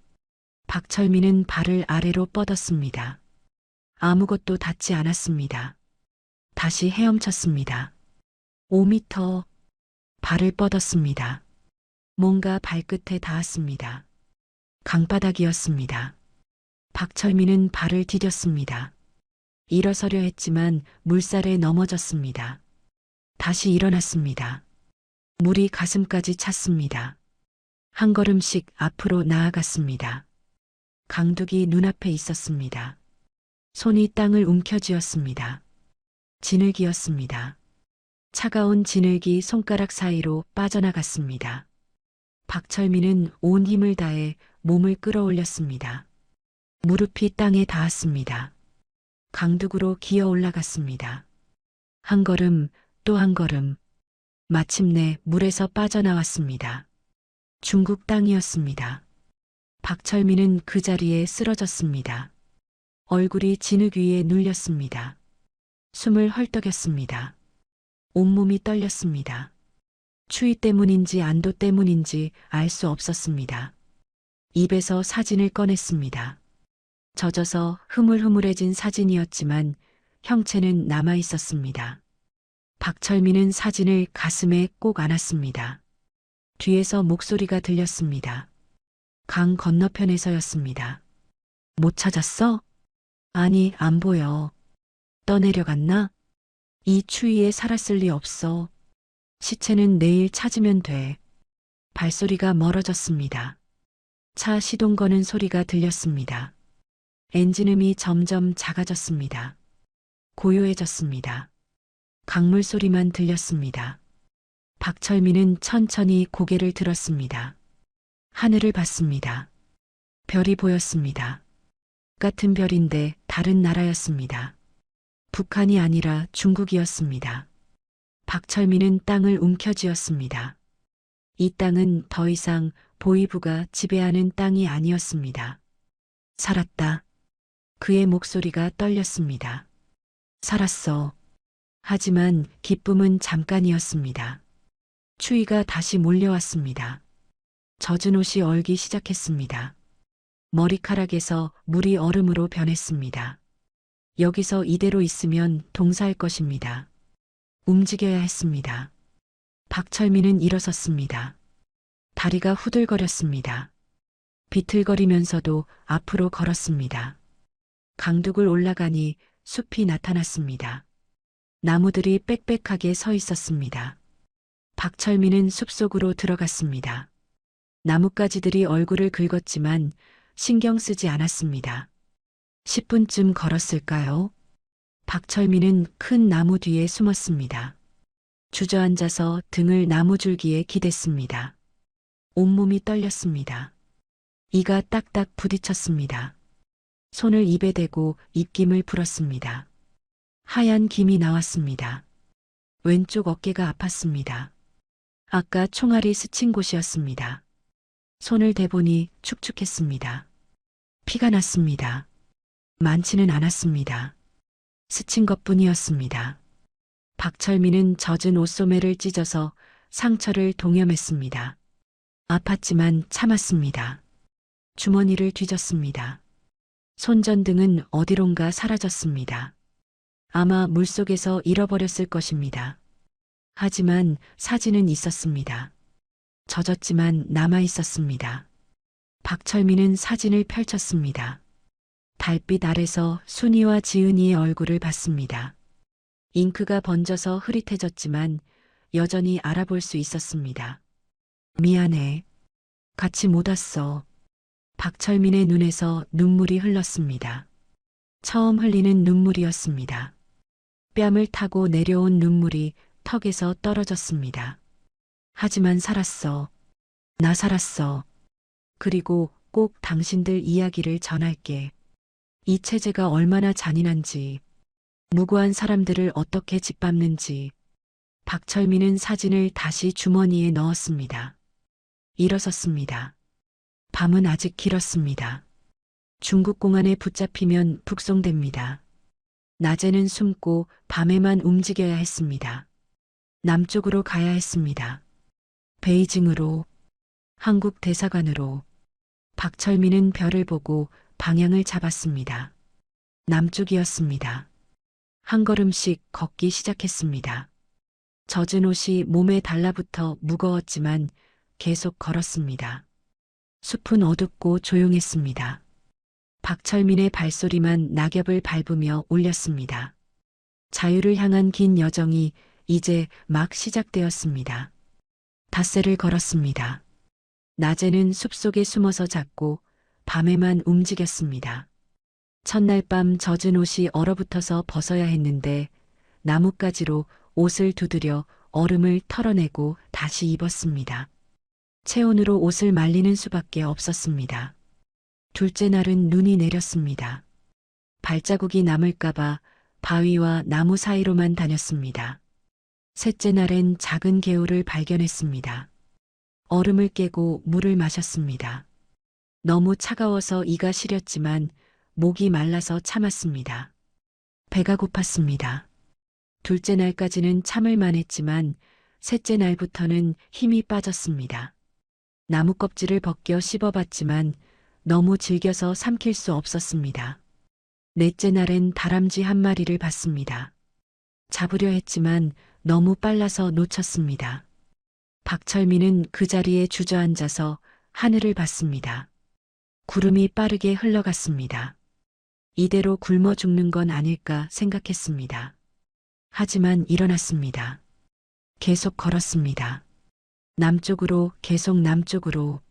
B: 박철민은 발을 아래로 뻗었습니다. 아무것도 닿지 않았습니다. 다시 헤엄쳤습니다. 5m. 발을 뻗었습니다. 뭔가 발끝에 닿았습니다. 강바닥이었습니다. 박철민은 발을 디뎠습니다. 일어서려 했지만 물살에 넘어졌습니다. 다시 일어났습니다. 물이 가슴까지 찼습니다. 한 걸음씩 앞으로 나아갔습니다. 강둑이 눈앞에 있었습니다. 손이 땅을 움켜쥐었습니다. 진흙이었습니다. 차가운 진흙이 손가락 사이로 빠져나갔습니다. 박철민은 온 힘을 다해 몸을 끌어올렸습니다. 무릎이 땅에 닿았습니다. 강둑으로 기어 올라갔습니다. 한 걸음, 또 한 걸음. 마침내 물에서 빠져나왔습니다. 중국 땅이었습니다. 박철민은 그 자리에 쓰러졌습니다. 얼굴이 진흙 위에 눌렸습니다. 숨을 헐떡였습니다. 온몸이 떨렸습니다. 추위 때문인지 안도 때문인지 알 수 없었습니다. 입에서 사진을 꺼냈습니다. 젖어서 흐물흐물해진 사진이었지만 형체는 남아 있었습니다. 박철민은 사진을 가슴에 꼭 안았습니다. 뒤에서 목소리가 들렸습니다. 강 건너편에서였습니다. 못 찾았어? 아니, 안 보여. 떠내려갔나? 이 추위에 살았을 리 없어. 시체는 내일 찾으면 돼. 발소리가 멀어졌습니다. 차 시동 거는 소리가 들렸습니다. 엔진음이 점점 작아졌습니다. 고요해졌습니다. 강물 소리만 들렸습니다. 박철민은 천천히 고개를 들었습니다. 하늘을 봤습니다. 별이 보였습니다. 같은 별인데 다른 나라였습니다. 북한이 아니라 중국이었습니다. 박철민은 땅을 움켜쥐었습니다. 이 땅은 더 이상 보이부가 지배하는 땅이 아니었습니다. 살았다. 그의 목소리가 떨렸습니다. 살았어. 하지만 기쁨은 잠깐이었습니다. 추위가 다시 몰려왔습니다. 젖은 옷이 얼기 시작했습니다. 머리카락에서 물이 얼음으로 변했습니다. 여기서 이대로 있으면 동사할 것입니다. 움직여야 했습니다. 박철민은 일어섰습니다. 다리가 후들거렸습니다. 비틀거리면서도 앞으로 걸었습니다. 강둑을 올라가니 숲이 나타났습니다. 나무들이 빽빽하게 서 있었습니다. 박철민은 숲속으로 들어갔습니다. 나뭇가지들이 얼굴을 긁었지만 신경 쓰지 않았습니다. 10분쯤 걸었을까요? 박철민은 큰 나무 뒤에 숨었습니다. 주저앉아서 등을 나무줄기에 기댔습니다. 온몸이 떨렸습니다. 이가 딱딱 부딪혔습니다. 손을 입에 대고 입김을 불었습니다. 하얀 김이 나왔습니다. 왼쪽 어깨가 아팠습니다. 아까 총알이 스친 곳이었습니다. 손을 대보니 축축했습니다. 피가 났습니다. 많지는 않았습니다. 스친 것뿐이었습니다. 박철민은 젖은 옷소매를 찢어서 상처를 동염했습니다. 아팠지만 참았습니다. 주머니를 뒤졌습니다. 손전등은 어디론가 사라졌습니다. 아마 물속에서 잃어버렸을 것입니다. 하지만 사진은 있었습니다. 젖었지만 남아 있었습니다. 박철민은 사진을 펼쳤습니다. 달빛 아래서 순이와 지은이의 얼굴을 봤습니다. 잉크가 번져서 흐릿해졌지만 여전히 알아볼 수 있었습니다. 미안해. 같이 못 왔어. 박철민의 눈에서 눈물이 흘렀습니다. 처음 흘리는 눈물이었습니다. 뺨을 타고 내려온 눈물이 턱에서 떨어졌습니다. 하지만 살았어. 나 살았어. 그리고 꼭 당신들 이야기를 전할게. 이 체제가 얼마나 잔인한지, 무고한 사람들을 어떻게 짓밟는지. 박철민은 사진을 다시 주머니에 넣었습니다. 일어섰습니다. 밤은 아직 길었습니다. 중국 공안에 붙잡히면 북송됩니다. 낮에는 숨고 밤에만 움직여야 했습니다. 남쪽으로 가야 했습니다. 베이징으로, 한국 대사관으로. 박철민은 별을 보고 방향을 잡았습니다. 남쪽이었습니다. 한 걸음씩 걷기 시작했습니다. 젖은 옷이 몸에 달라붙어 무거웠지만 계속 걸었습니다. 숲은 어둡고 조용했습니다. 박철민의 발소리만 낙엽을 밟으며 울렸습니다. 자유를 향한 긴 여정이 이제 막 시작되었습니다. 닷새를 걸었습니다. 낮에는 숲속에 숨어서 잤고 밤에만 움직였습니다. 첫날 밤 젖은 옷이 얼어붙어서 벗어야 했는데 나뭇가지로 옷을 두드려 얼음을 털어내고 다시 입었습니다. 체온으로 옷을 말리는 수밖에 없었습니다. 둘째 날은 눈이 내렸습니다. 발자국이 남을까봐 바위와 나무 사이로만 다녔습니다. 셋째 날엔 작은 개울을 발견했습니다. 얼음을 깨고 물을 마셨습니다. 너무 차가워서 이가 시렸지만 목이 말라서 참았습니다. 배가 고팠습니다. 둘째 날까지는 참을 만했지만 셋째 날부터는 힘이 빠졌습니다. 나무 껍질을 벗겨 씹어봤지만 너무 질겨서 삼킬 수 없었습니다. 넷째 날엔 다람쥐 한 마리를 봤습니다. 잡으려 했지만 너무 빨라서 놓쳤습니다. 박철민은 그 자리에 주저앉아서 하늘을 봤습니다. 구름이 빠르게 흘러갔습니다. 이대로 굶어 죽는 건 아닐까 생각했습니다. 하지만 일어났습니다. 계속 걸었습니다. 남쪽으로, 계속 남쪽으로.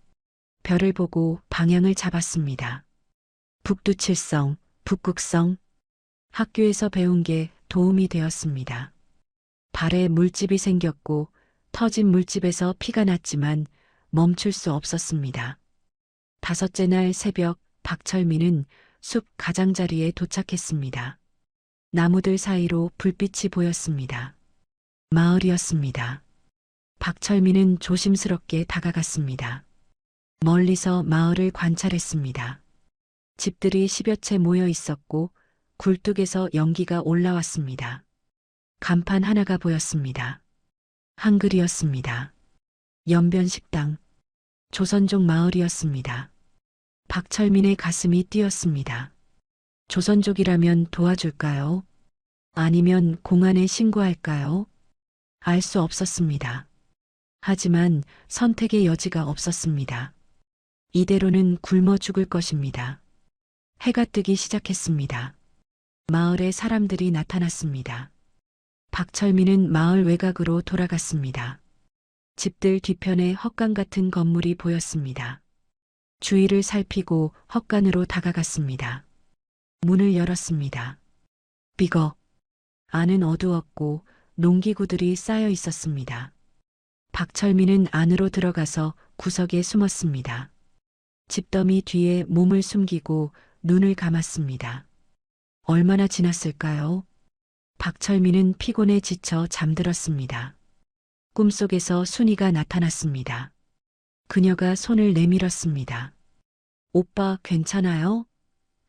B: 별을 보고 방향을 잡았습니다. 북두칠성, 북극성. 학교에서 배운 게 도움이 되었습니다. 발에 물집이 생겼고 터진 물집에서 피가 났지만 멈출 수 없었습니다. 다섯째 날 새벽 박철민은 숲 가장자리에 도착했습니다. 나무들 사이로 불빛이 보였습니다. 마을이었습니다. 박철민은 조심스럽게 다가갔습니다. 멀리서 마을을 관찰했습니다. 집들이 10여 채 모여 있었고 굴뚝에서 연기가 올라왔습니다. 간판 하나가 보였습니다. 한글이었습니다. 연변식당. 조선족 마을이었습니다. 박철민의 가슴이 뛰었습니다. 조선족이라면 도와줄까요? 아니면 공안에 신고할까요? 알 수 없었습니다. 하지만 선택의 여지가 없었습니다. 이대로는 굶어 죽을 것입니다. 해가 뜨기 시작했습니다. 마을에 사람들이 나타났습니다. 박철민은 마을 외곽으로 돌아갔습니다. 집들 뒤편에 헛간 같은 건물이 보였습니다. 주위를 살피고 헛간으로 다가갔습니다. 문을 열었습니다. 삐걱. 안은 어두웠고 농기구들이 쌓여 있었습니다. 박철민은 안으로 들어가서 구석에 숨었습니다. 집더미 뒤에 몸을 숨기고 눈을 감았습니다. 얼마나 지났을까요? 박철민은 피곤에 지쳐 잠들었습니다. 꿈속에서 순이가 나타났습니다. 그녀가 손을 내밀었습니다. 오빠 괜찮아요?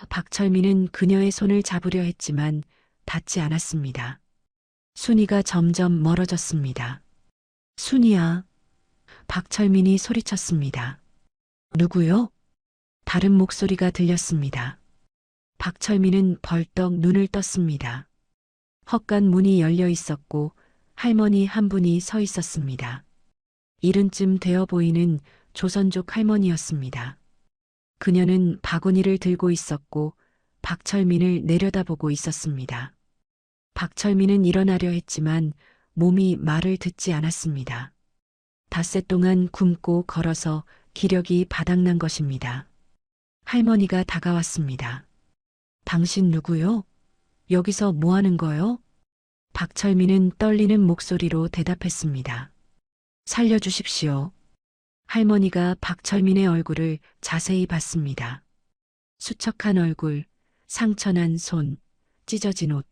B: 박철민은 그녀의 손을 잡으려 했지만 닿지 않았습니다. 순이가 점점 멀어졌습니다. 순이야. 박철민이 소리쳤습니다. 누구요? 다른 목소리가 들렸습니다. 박철민은 벌떡 눈을 떴습니다. 헛간 문이 열려 있었고 할머니 한 분이 서 있었습니다. 이른쯤 되어 보이는 조선족 할머니였습니다. 그녀는 바구니를 들고 있었고 박철민을 내려다보고 있었습니다. 박철민은 일어나려 했지만 몸이 말을 듣지 않았습니다. 닷새 동안 굶고 걸어서 기력이 바닥난 것입니다. 할머니가 다가왔습니다. 당신 누구요? 여기서 뭐 하는 거요? 박철민은 떨리는 목소리로 대답했습니다. 살려주십시오. 할머니가 박철민의 얼굴을 자세히 봤습니다. 수척한 얼굴, 상처난 손, 찢어진 옷.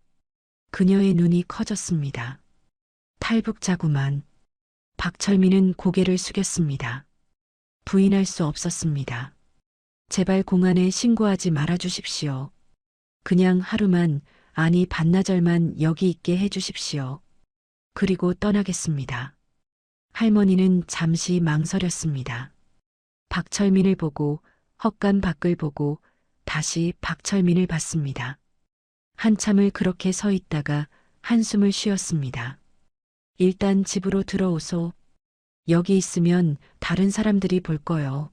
B: 그녀의 눈이 커졌습니다. 탈북자구만. 박철민은 고개를 숙였습니다. 부인할 수 없었습니다. 제발 공안에 신고하지 말아주십시오. 그냥 하루만, 아니 반나절만 여기 있게 해주십시오. 그리고 떠나겠습니다. 할머니는 잠시 망설였습니다. 박철민을 보고 헛간 밖을 보고 다시 박철민을 봤습니다. 한참을 그렇게 서 있다가 한숨을 쉬었습니다. 일단 집으로 들어오소. 여기 있으면 다른 사람들이 볼 거요.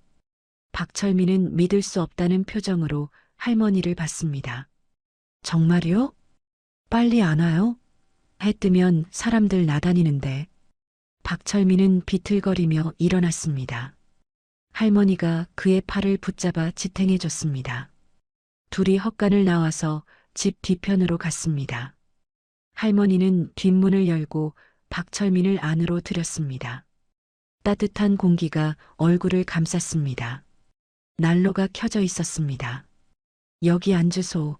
B: 박철민은 믿을 수 없다는 표정으로 할머니를 봤습니다. 정말요? 빨리 안 와요? 해 뜨면 사람들 나다니는데. 박철민은 비틀거리며 일어났습니다. 할머니가 그의 팔을 붙잡아 지탱해 줬습니다. 둘이 헛간을 나와서 집 뒤편으로 갔습니다. 할머니는 뒷문을 열고 박철민을 안으로 들였습니다. 따뜻한 공기가 얼굴을 감쌌습니다. 난로가 켜져 있었습니다. 여기 앉으소.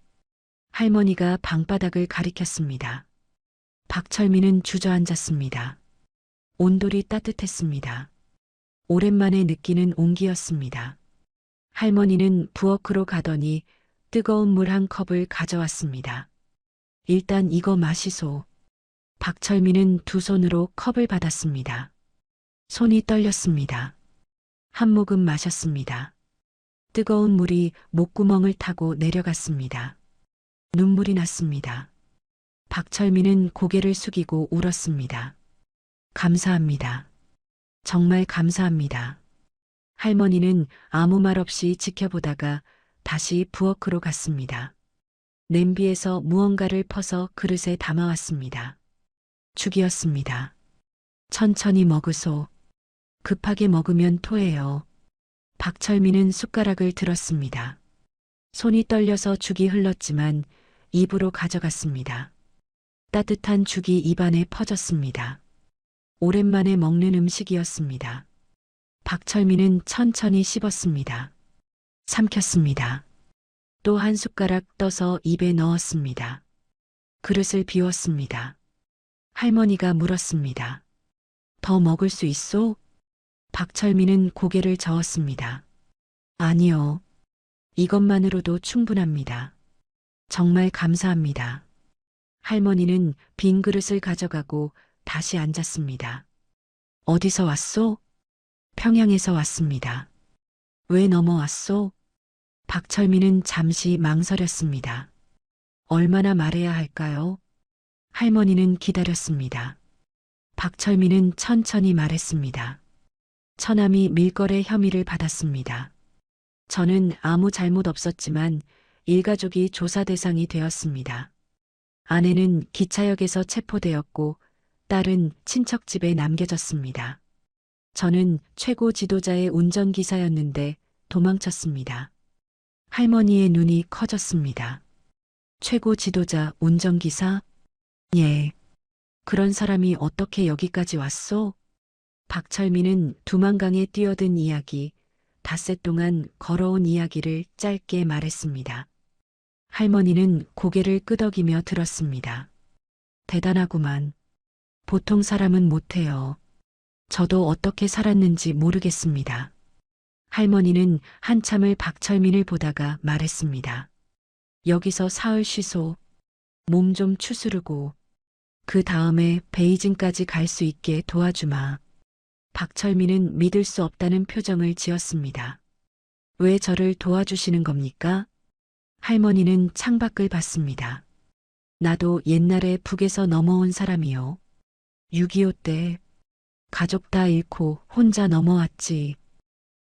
B: 할머니가 방바닥을 가리켰습니다. 박철민은 주저앉았습니다. 온돌이 따뜻했습니다. 오랜만에 느끼는 온기였습니다. 할머니는 부엌으로 가더니 뜨거운 물 한 컵을 가져왔습니다. 일단 이거 마시소. 박철민은 두 손으로 컵을 받았습니다. 손이 떨렸습니다. 한 모금 마셨습니다. 뜨거운 물이 목구멍을 타고 내려갔습니다. 눈물이 났습니다. 박철민은 고개를 숙이고 울었습니다. 감사합니다. 정말 감사합니다. 할머니는 아무 말 없이 지켜보다가 다시 부엌으로 갔습니다. 냄비에서 무언가를 퍼서 그릇에 담아왔습니다. 죽이었습니다. 천천히 먹으소. 급하게 먹으면 토해요. 박철민은 숟가락을 들었습니다. 손이 떨려서 죽이 흘렀지만 입으로 가져갔습니다. 따뜻한 죽이 입안에 퍼졌습니다. 오랜만에 먹는 음식이었습니다. 박철민은 천천히 씹었습니다. 삼켰습니다. 또 한 숟가락 떠서 입에 넣었습니다. 그릇을 비웠습니다. 할머니가 물었습니다. 더 먹을 수 있소? 박철민은 고개를 저었습니다. 아니요. 이것만으로도 충분합니다. 정말 감사합니다. 할머니는 빈 그릇을 가져가고 다시 앉았습니다. 어디서 왔소? 평양에서 왔습니다. 왜 넘어왔소? 박철민은 잠시 망설였습니다. 얼마나 말해야 할까요? 할머니는 기다렸습니다. 박철민은 천천히 말했습니다. 처남이 밀거래 혐의를 받았습니다. 저는 아무 잘못 없었지만 일가족이 조사 대상이 되었습니다. 아내는 기차역에서 체포되었고 딸은 친척 집에 남겨졌습니다. 저는 최고 지도자의 운전기사였는데 도망쳤습니다. 할머니의 눈이 커졌습니다. 최고 지도자 운전기사? 예. 그런 사람이 어떻게 여기까지 왔소? 박철민은 두만강에 뛰어든 이야기, 닷새 동안 걸어온 이야기를 짧게 말했습니다. 할머니는 고개를 끄덕이며 들었습니다. 대단하구만. 보통 사람은 못해요. 저도 어떻게 살았는지 모르겠습니다. 할머니는 한참을 박철민을 보다가 말했습니다. 여기서 사흘 쉬소. 몸 좀 추스르고 그 다음에 베이징까지 갈 수 있게 도와주마. 박철민은 믿을 수 없다는 표정을 지었습니다. 왜 저를 도와주시는 겁니까? 할머니는 창밖을 봤습니다. 나도 옛날에 북에서 넘어온 사람이요. 6.25 때 가족 다 잃고 혼자 넘어왔지.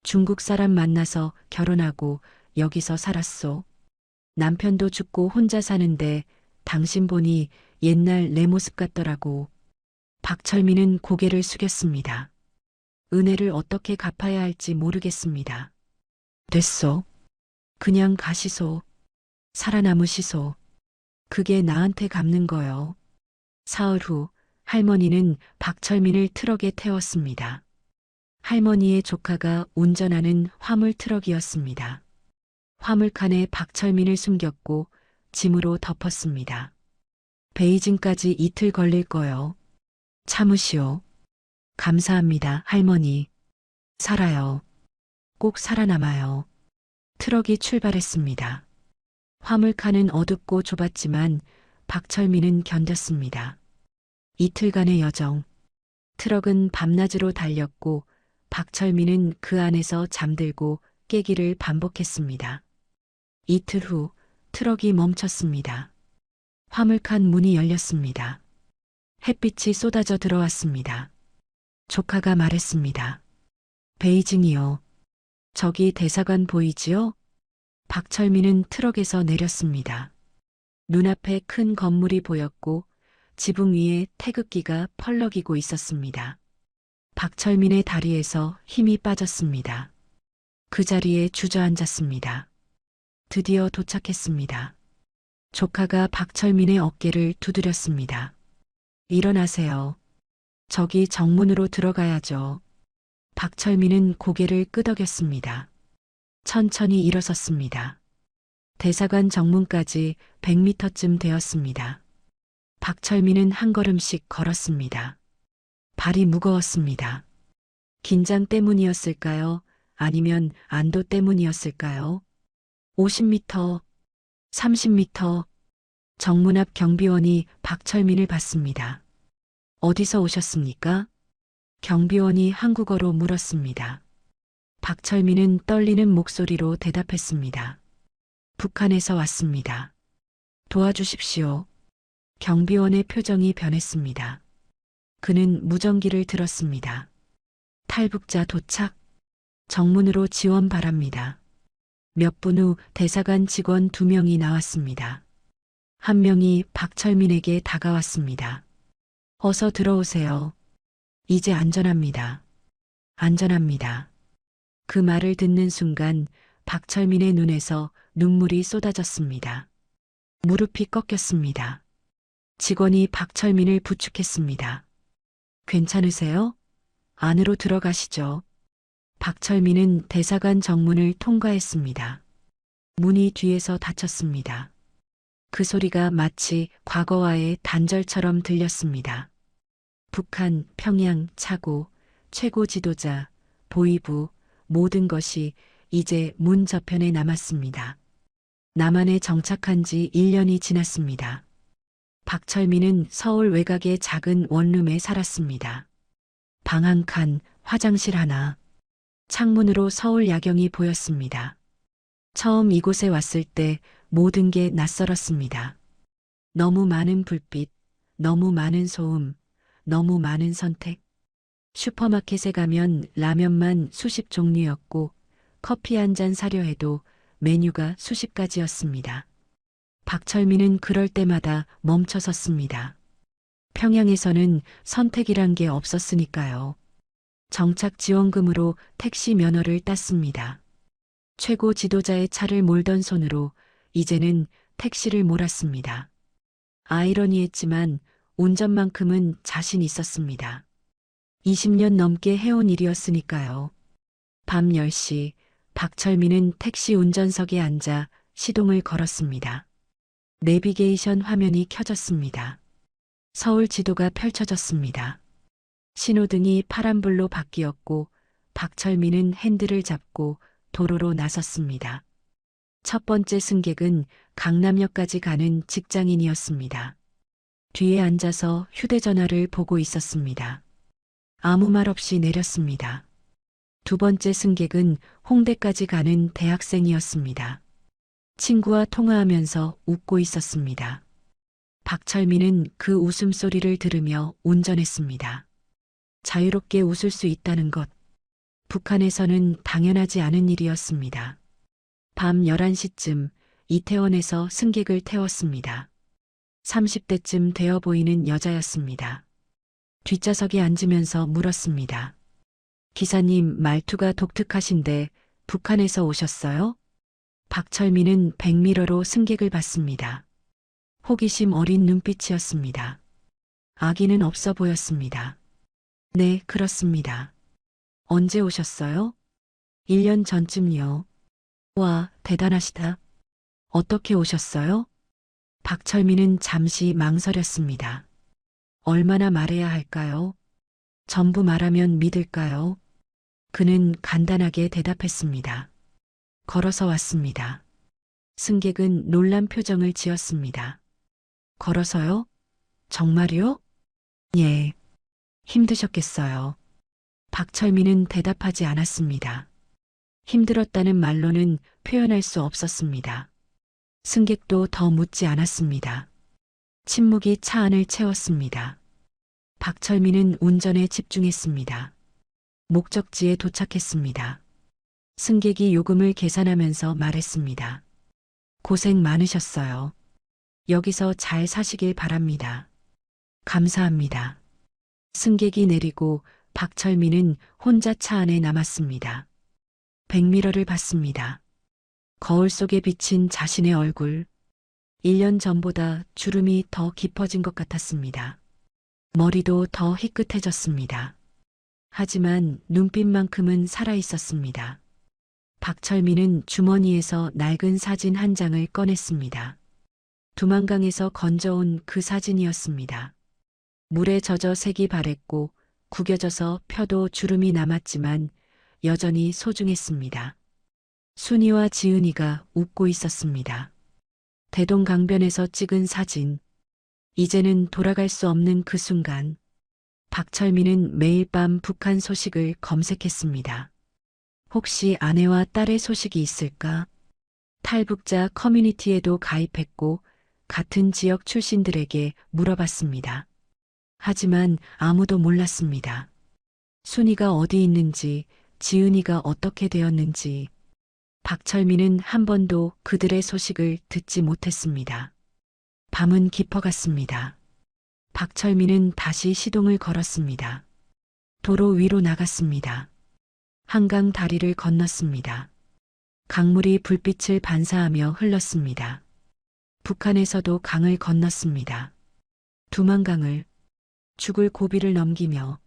B: 중국 사람 만나서 결혼하고 여기서 살았소. 남편도 죽고 혼자 사는데 당신 보니 옛날 내 모습 같더라고. 박철민은 고개를 숙였습니다. 은혜를 어떻게 갚아야 할지 모르겠습니다. 됐소. 그냥 가시소. 살아남으시소. 그게 나한테 갚는 거요. 사흘 후 할머니는 박철민을 트럭에 태웠습니다. 할머니의 조카가 운전하는 화물 트럭이었습니다. 화물칸에 박철민을 숨겼고 짐으로 덮었습니다. 베이징까지 이틀 걸릴 거요. 참으시오. 감사합니다, 할머니. 살아요. 꼭 살아남아요. 트럭이 출발했습니다. 화물칸은 어둡고 좁았지만 박철민은 견뎠습니다. 이틀간의 여정. 트럭은 밤낮으로 달렸고 박철민은 그 안에서 잠들고 깨기를 반복했습니다. 이틀 후 트럭이 멈췄습니다. 화물칸 문이 열렸습니다. 햇빛이 쏟아져 들어왔습니다. 조카가 말했습니다. 베이징이요. 저기 대사관 보이지요? 박철민은 트럭에서 내렸습니다. 눈앞에 큰 건물이 보였고 지붕 위에 태극기가 펄럭이고 있었습니다. 박철민의 다리에서 힘이 빠졌습니다. 그 자리에 주저앉았습니다. 드디어 도착했습니다. 조카가 박철민의 어깨를 두드렸습니다. 일어나세요. 저기 정문으로 들어가야죠. 박철민은 고개를 끄덕였습니다. 천천히 일어섰습니다. 대사관 정문까지 100m쯤 되었습니다. 박철민은 한 걸음씩 걸었습니다. 발이 무거웠습니다. 긴장 때문이었을까요? 아니면 안도 때문이었을까요? 50m, 30m, 정문 앞 경비원이 박철민을 봤습니다. 어디서 오셨습니까? 경비원이 한국어로 물었습니다. 박철민은 떨리는 목소리로 대답했습니다. 북한에서 왔습니다. 도와주십시오. 경비원의 표정이 변했습니다. 그는 무전기를 들었습니다. 탈북자 도착. 정문으로 지원 바랍니다. 몇 분 후 대사관 직원 2명이 나왔습니다. 한 명이 박철민에게 다가왔습니다. 어서 들어오세요. 이제 안전합니다. 안전합니다. 그 말을 듣는 순간 박철민의 눈에서 눈물이 쏟아졌습니다. 무릎이 꺾였습니다. 직원이 박철민을 부축했습니다. 괜찮으세요? 안으로 들어가시죠. 박철민은 대사관 정문을 통과했습니다. 문이 뒤에서 닫혔습니다. 그 소리가 마치 과거와의 단절처럼 들렸습니다. 북한, 평양, 차고, 최고 지도자, 보위부, 모든 것이 이제 문 저편에 남았습니다. 남한에 정착한 지 1년이 지났습니다. 박철민은 서울 외곽의 작은 원룸에 살았습니다. 방 한 칸, 화장실 하나. 창문으로 서울 야경이 보였습니다. 처음 이곳에 왔을 때 모든 게 낯설었습니다. 너무 많은 불빛, 너무 많은 소음, 너무 많은 선택. 슈퍼마켓에 가면 라면만 수십 종류였고 커피 한 잔 사려 해도 메뉴가 수십 가지였습니다. 박철민은 그럴 때마다 멈춰 섰습니다. 평양에서는 선택이란 게 없었으니까요. 정착 지원금으로 택시 면허를 땄습니다. 최고 지도자의 차를 몰던 손으로 이제는 택시를 몰았습니다. 아이러니했지만 운전만큼은 자신 있었습니다. 20년 넘게 해온 일이었으니까요. 밤 10시 박철민은 택시 운전석에 앉아 시동을 걸었습니다. 내비게이션 화면이 켜졌습니다. 서울 지도가 펼쳐졌습니다. 신호등이 파란불로 바뀌었고 박철민은 핸들을 잡고 도로로 나섰습니다. 첫 번째 승객은 강남역까지 가는 직장인이었습니다. 뒤에 앉아서 휴대전화를 보고 있었습니다. 아무 말 없이 내렸습니다. 두 번째 승객은 홍대까지 가는 대학생이었습니다. 친구와 통화하면서 웃고 있었습니다. 박철민은 그 웃음소리를 들으며 운전했습니다. 자유롭게 웃을 수 있다는 것. 북한에서는 당연하지 않은 일이었습니다. 밤 11시쯤 이태원에서 승객을 태웠습니다. 30대쯤 되어 보이는 여자였습니다. 뒷좌석에 앉으면서 물었습니다. 기사님 말투가 독특하신데 북한에서 오셨어요? 박철민은 백미러로 승객을 봤습니다. 호기심 어린 눈빛이었습니다. 아기는 없어 보였습니다. 네, 그렇습니다. 언제 오셨어요? 1년 전쯤요. 와, 대단하시다. 어떻게 오셨어요? 박철민은 잠시 망설였습니다. 얼마나 말해야 할까요? 전부 말하면 믿을까요? 그는 간단하게 대답했습니다. 걸어서 왔습니다. 승객은 놀란 표정을 지었습니다. 걸어서요? 정말요? 예. 힘드셨겠어요. 박철민은 대답하지 않았습니다. 힘들었다는 말로는 표현할 수 없었습니다. 승객도 더 묻지 않았습니다. 침묵이 차 안을 채웠습니다. 박철민은 운전에 집중했습니다. 목적지에 도착했습니다. 승객이 요금을 계산하면서 말했습니다. 고생 많으셨어요. 여기서 잘 사시길 바랍니다. 감사합니다. 승객이 내리고 박철민은 혼자 차 안에 남았습니다. 백미러를 봤습니다. 거울 속에 비친 자신의 얼굴. 1년 전보다 주름이 더 깊어진 것 같았습니다. 머리도 더 희끗해졌습니다. 하지만 눈빛만큼은 살아있었습니다. 박철민은 주머니에서 낡은 사진 한 장을 꺼냈습니다. 두만강에서 건져온 그 사진이었습니다. 물에 젖어 색이 바랬고 구겨져서 펴도 주름이 남았지만 여전히 소중했습니다. 순이와 지은이가 웃고 있었습니다. 대동강변에서 찍은 사진. 이제는 돌아갈 수 없는 그 순간. 박철민은 매일 밤 북한 소식을 검색했습니다. 혹시 아내와 딸의 소식이 있을까? 탈북자 커뮤니티에도 가입했고 같은 지역 출신들에게 물어봤습니다. 하지만 아무도 몰랐습니다. 순이가 어디 있는지, 지은이가 어떻게 되었는지 박철민은 한 번도 그들의 소식을 듣지 못했습니다. 밤은 깊어갔습니다. 박철민은 다시 시동을 걸었습니다. 도로 위로 나갔습니다. 한강 다리를 건넜습니다. 강물이 불빛을 반사하며 흘렀습니다. 북한에서도 강을 건넜습니다. 두만강을, 죽을 고비를 넘기며.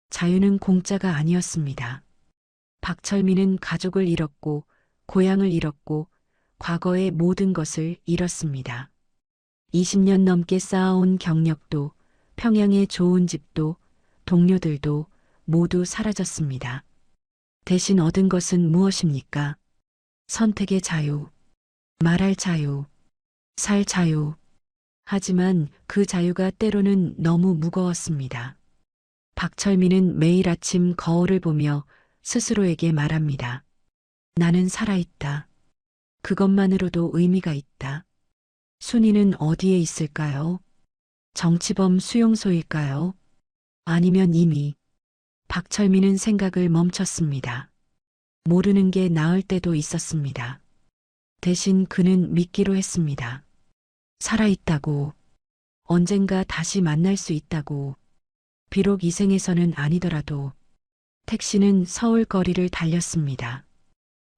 B: 자유는 공짜가 아니었습니다. 박철민은 가족을 잃었고 고향을 잃었고 과거의 모든 것을 잃었습니다. 20년 넘게 쌓아온 경력도 평양의 좋은 집도 동료들도 모두 사라졌습니다. 대신 얻은 것은 무엇입니까? 선택의 자유, 말할 자유, 살 자유. 하지만 그 자유가 때로는 너무 무거웠습니다. 박철민은 매일 아침 거울을 보며 스스로에게 말합니다. 나는 살아있다. 그것만으로도 의미가 있다. 순이는 어디에 있을까요? 정치범 수용소일까요? 아니면 이미. 박철민은 생각을 멈췄습니다. 모르는 게 나을 때도 있었습니다. 대신 그는 믿기로 했습니다. 살아있다고. 언젠가 다시 만날 수 있다고. 비록 이 생에서는 아니더라도. 택시는 서울 거리를 달렸습니다.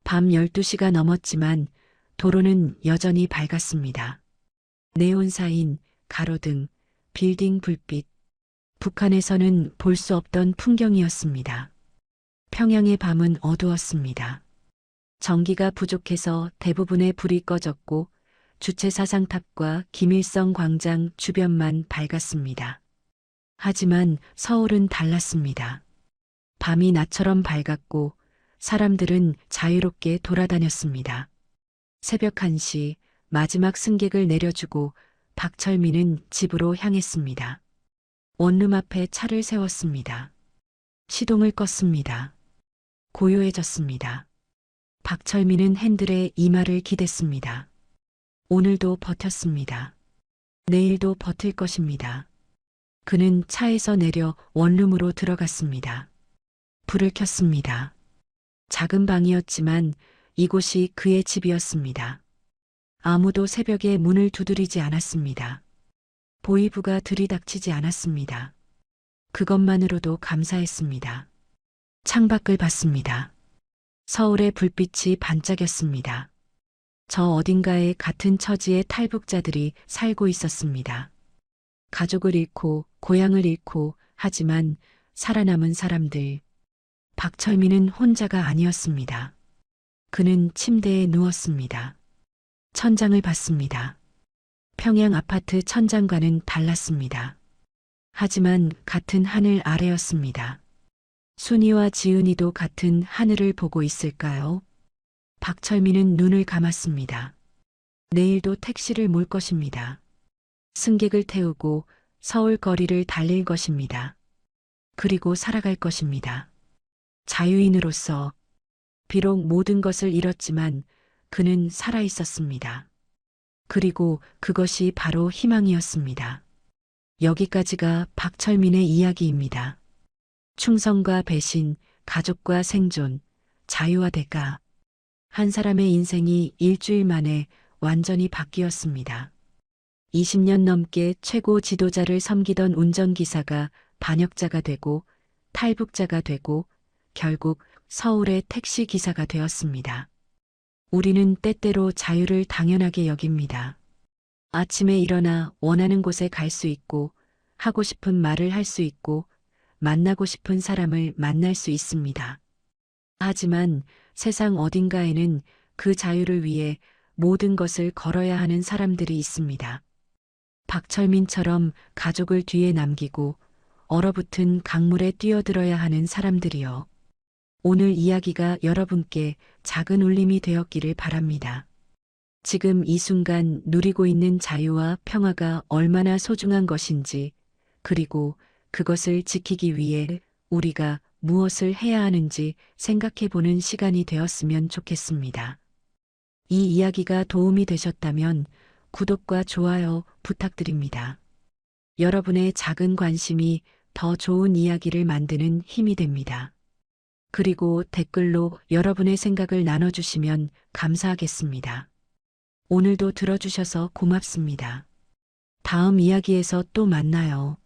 B: 밤 12시가 넘었지만 도로는 여전히 밝았습니다. 네온사인, 가로등, 빌딩 불빛. 북한에서는 볼 수 없던 풍경이었습니다. 평양의 밤은 어두웠습니다. 전기가 부족해서 대부분의 불이 꺼졌고 주체사상탑과 김일성 광장 주변만 밝았습니다. 하지만 서울은 달랐습니다. 밤이 낮처럼 밝았고 사람들은 자유롭게 돌아다녔습니다. 새벽 1시 마지막 승객을 내려주고 박철민은 집으로 향했습니다. 원룸 앞에 차를 세웠습니다. 시동을 껐습니다. 고요해졌습니다. 박철민은 핸들에 이마를 기댔습니다. 오늘도 버텼습니다. 내일도 버틸 것입니다. 그는 차에서 내려 원룸으로 들어갔습니다. 불을 켰습니다. 작은 방이었지만 이곳이 그의 집이었습니다. 아무도 새벽에 문을 두드리지 않았습니다. 보이부가 들이닥치지 않았습니다. 그것만으로도 감사했습니다. 창밖을 봤습니다. 서울의 불빛이 반짝였습니다. 저 어딘가에 같은 처지의 탈북자들이 살고 있었습니다. 가족을 잃고 고향을 잃고 하지만 살아남은 사람들. 박철민은 혼자가 아니었습니다. 그는 침대에 누웠습니다. 천장을 봤습니다. 평양 아파트 천장과는 달랐습니다. 하지만 같은 하늘 아래였습니다. 순이와 지은이도 같은 하늘을 보고 있을까요? 박철민은 눈을 감았습니다. 내일도 택시를 몰 것입니다. 승객을 태우고 서울 거리를 달릴 것입니다. 그리고 살아갈 것입니다. 자유인으로서 비록 모든 것을 잃었지만 그는 살아 있었습니다. 그리고 그것이 바로 희망이었습니다. 여기까지가 박철민의 이야기입니다. 충성과 배신, 가족과 생존, 자유와 대가. 한 사람의 인생이 일주일 만에 완전히 바뀌었습니다. 20년 넘게 최고 지도자를 섬기던 운전기사가 반역자가 되고 탈북자가 되고 결국 서울의 택시기사가 되었습니다. 우리는 때때로 자유를 당연하게 여깁니다. 아침에 일어나 원하는 곳에 갈 수 있고 하고 싶은 말을 할 수 있고 만나고 싶은 사람을 만날 수 있습니다. 하지만 세상 어딘가에는 그 자유를 위해 모든 것을 걸어야 하는 사람들이 있습니다. 박철민처럼 가족을 뒤에 남기고 얼어붙은 강물에 뛰어들어야 하는 사람들이요. 오늘 이야기가 여러분께 작은 울림이 되었기를 바랍니다. 지금 이 순간 누리고 있는 자유와 평화가 얼마나 소중한 것인지, 그리고 그것을 지키기 위해 우리가 무엇을 해야 하는지 생각해 보는 시간이 되었으면 좋겠습니다. 이 이야기가 도움이 되셨다면 구독과 좋아요 부탁드립니다. 여러분의 작은 관심이 더 좋은 이야기를 만드는 힘이 됩니다. 그리고 댓글로 여러분의 생각을 나눠주시면 감사하겠습니다. 오늘도 들어주셔서 고맙습니다. 다음 이야기에서 또 만나요.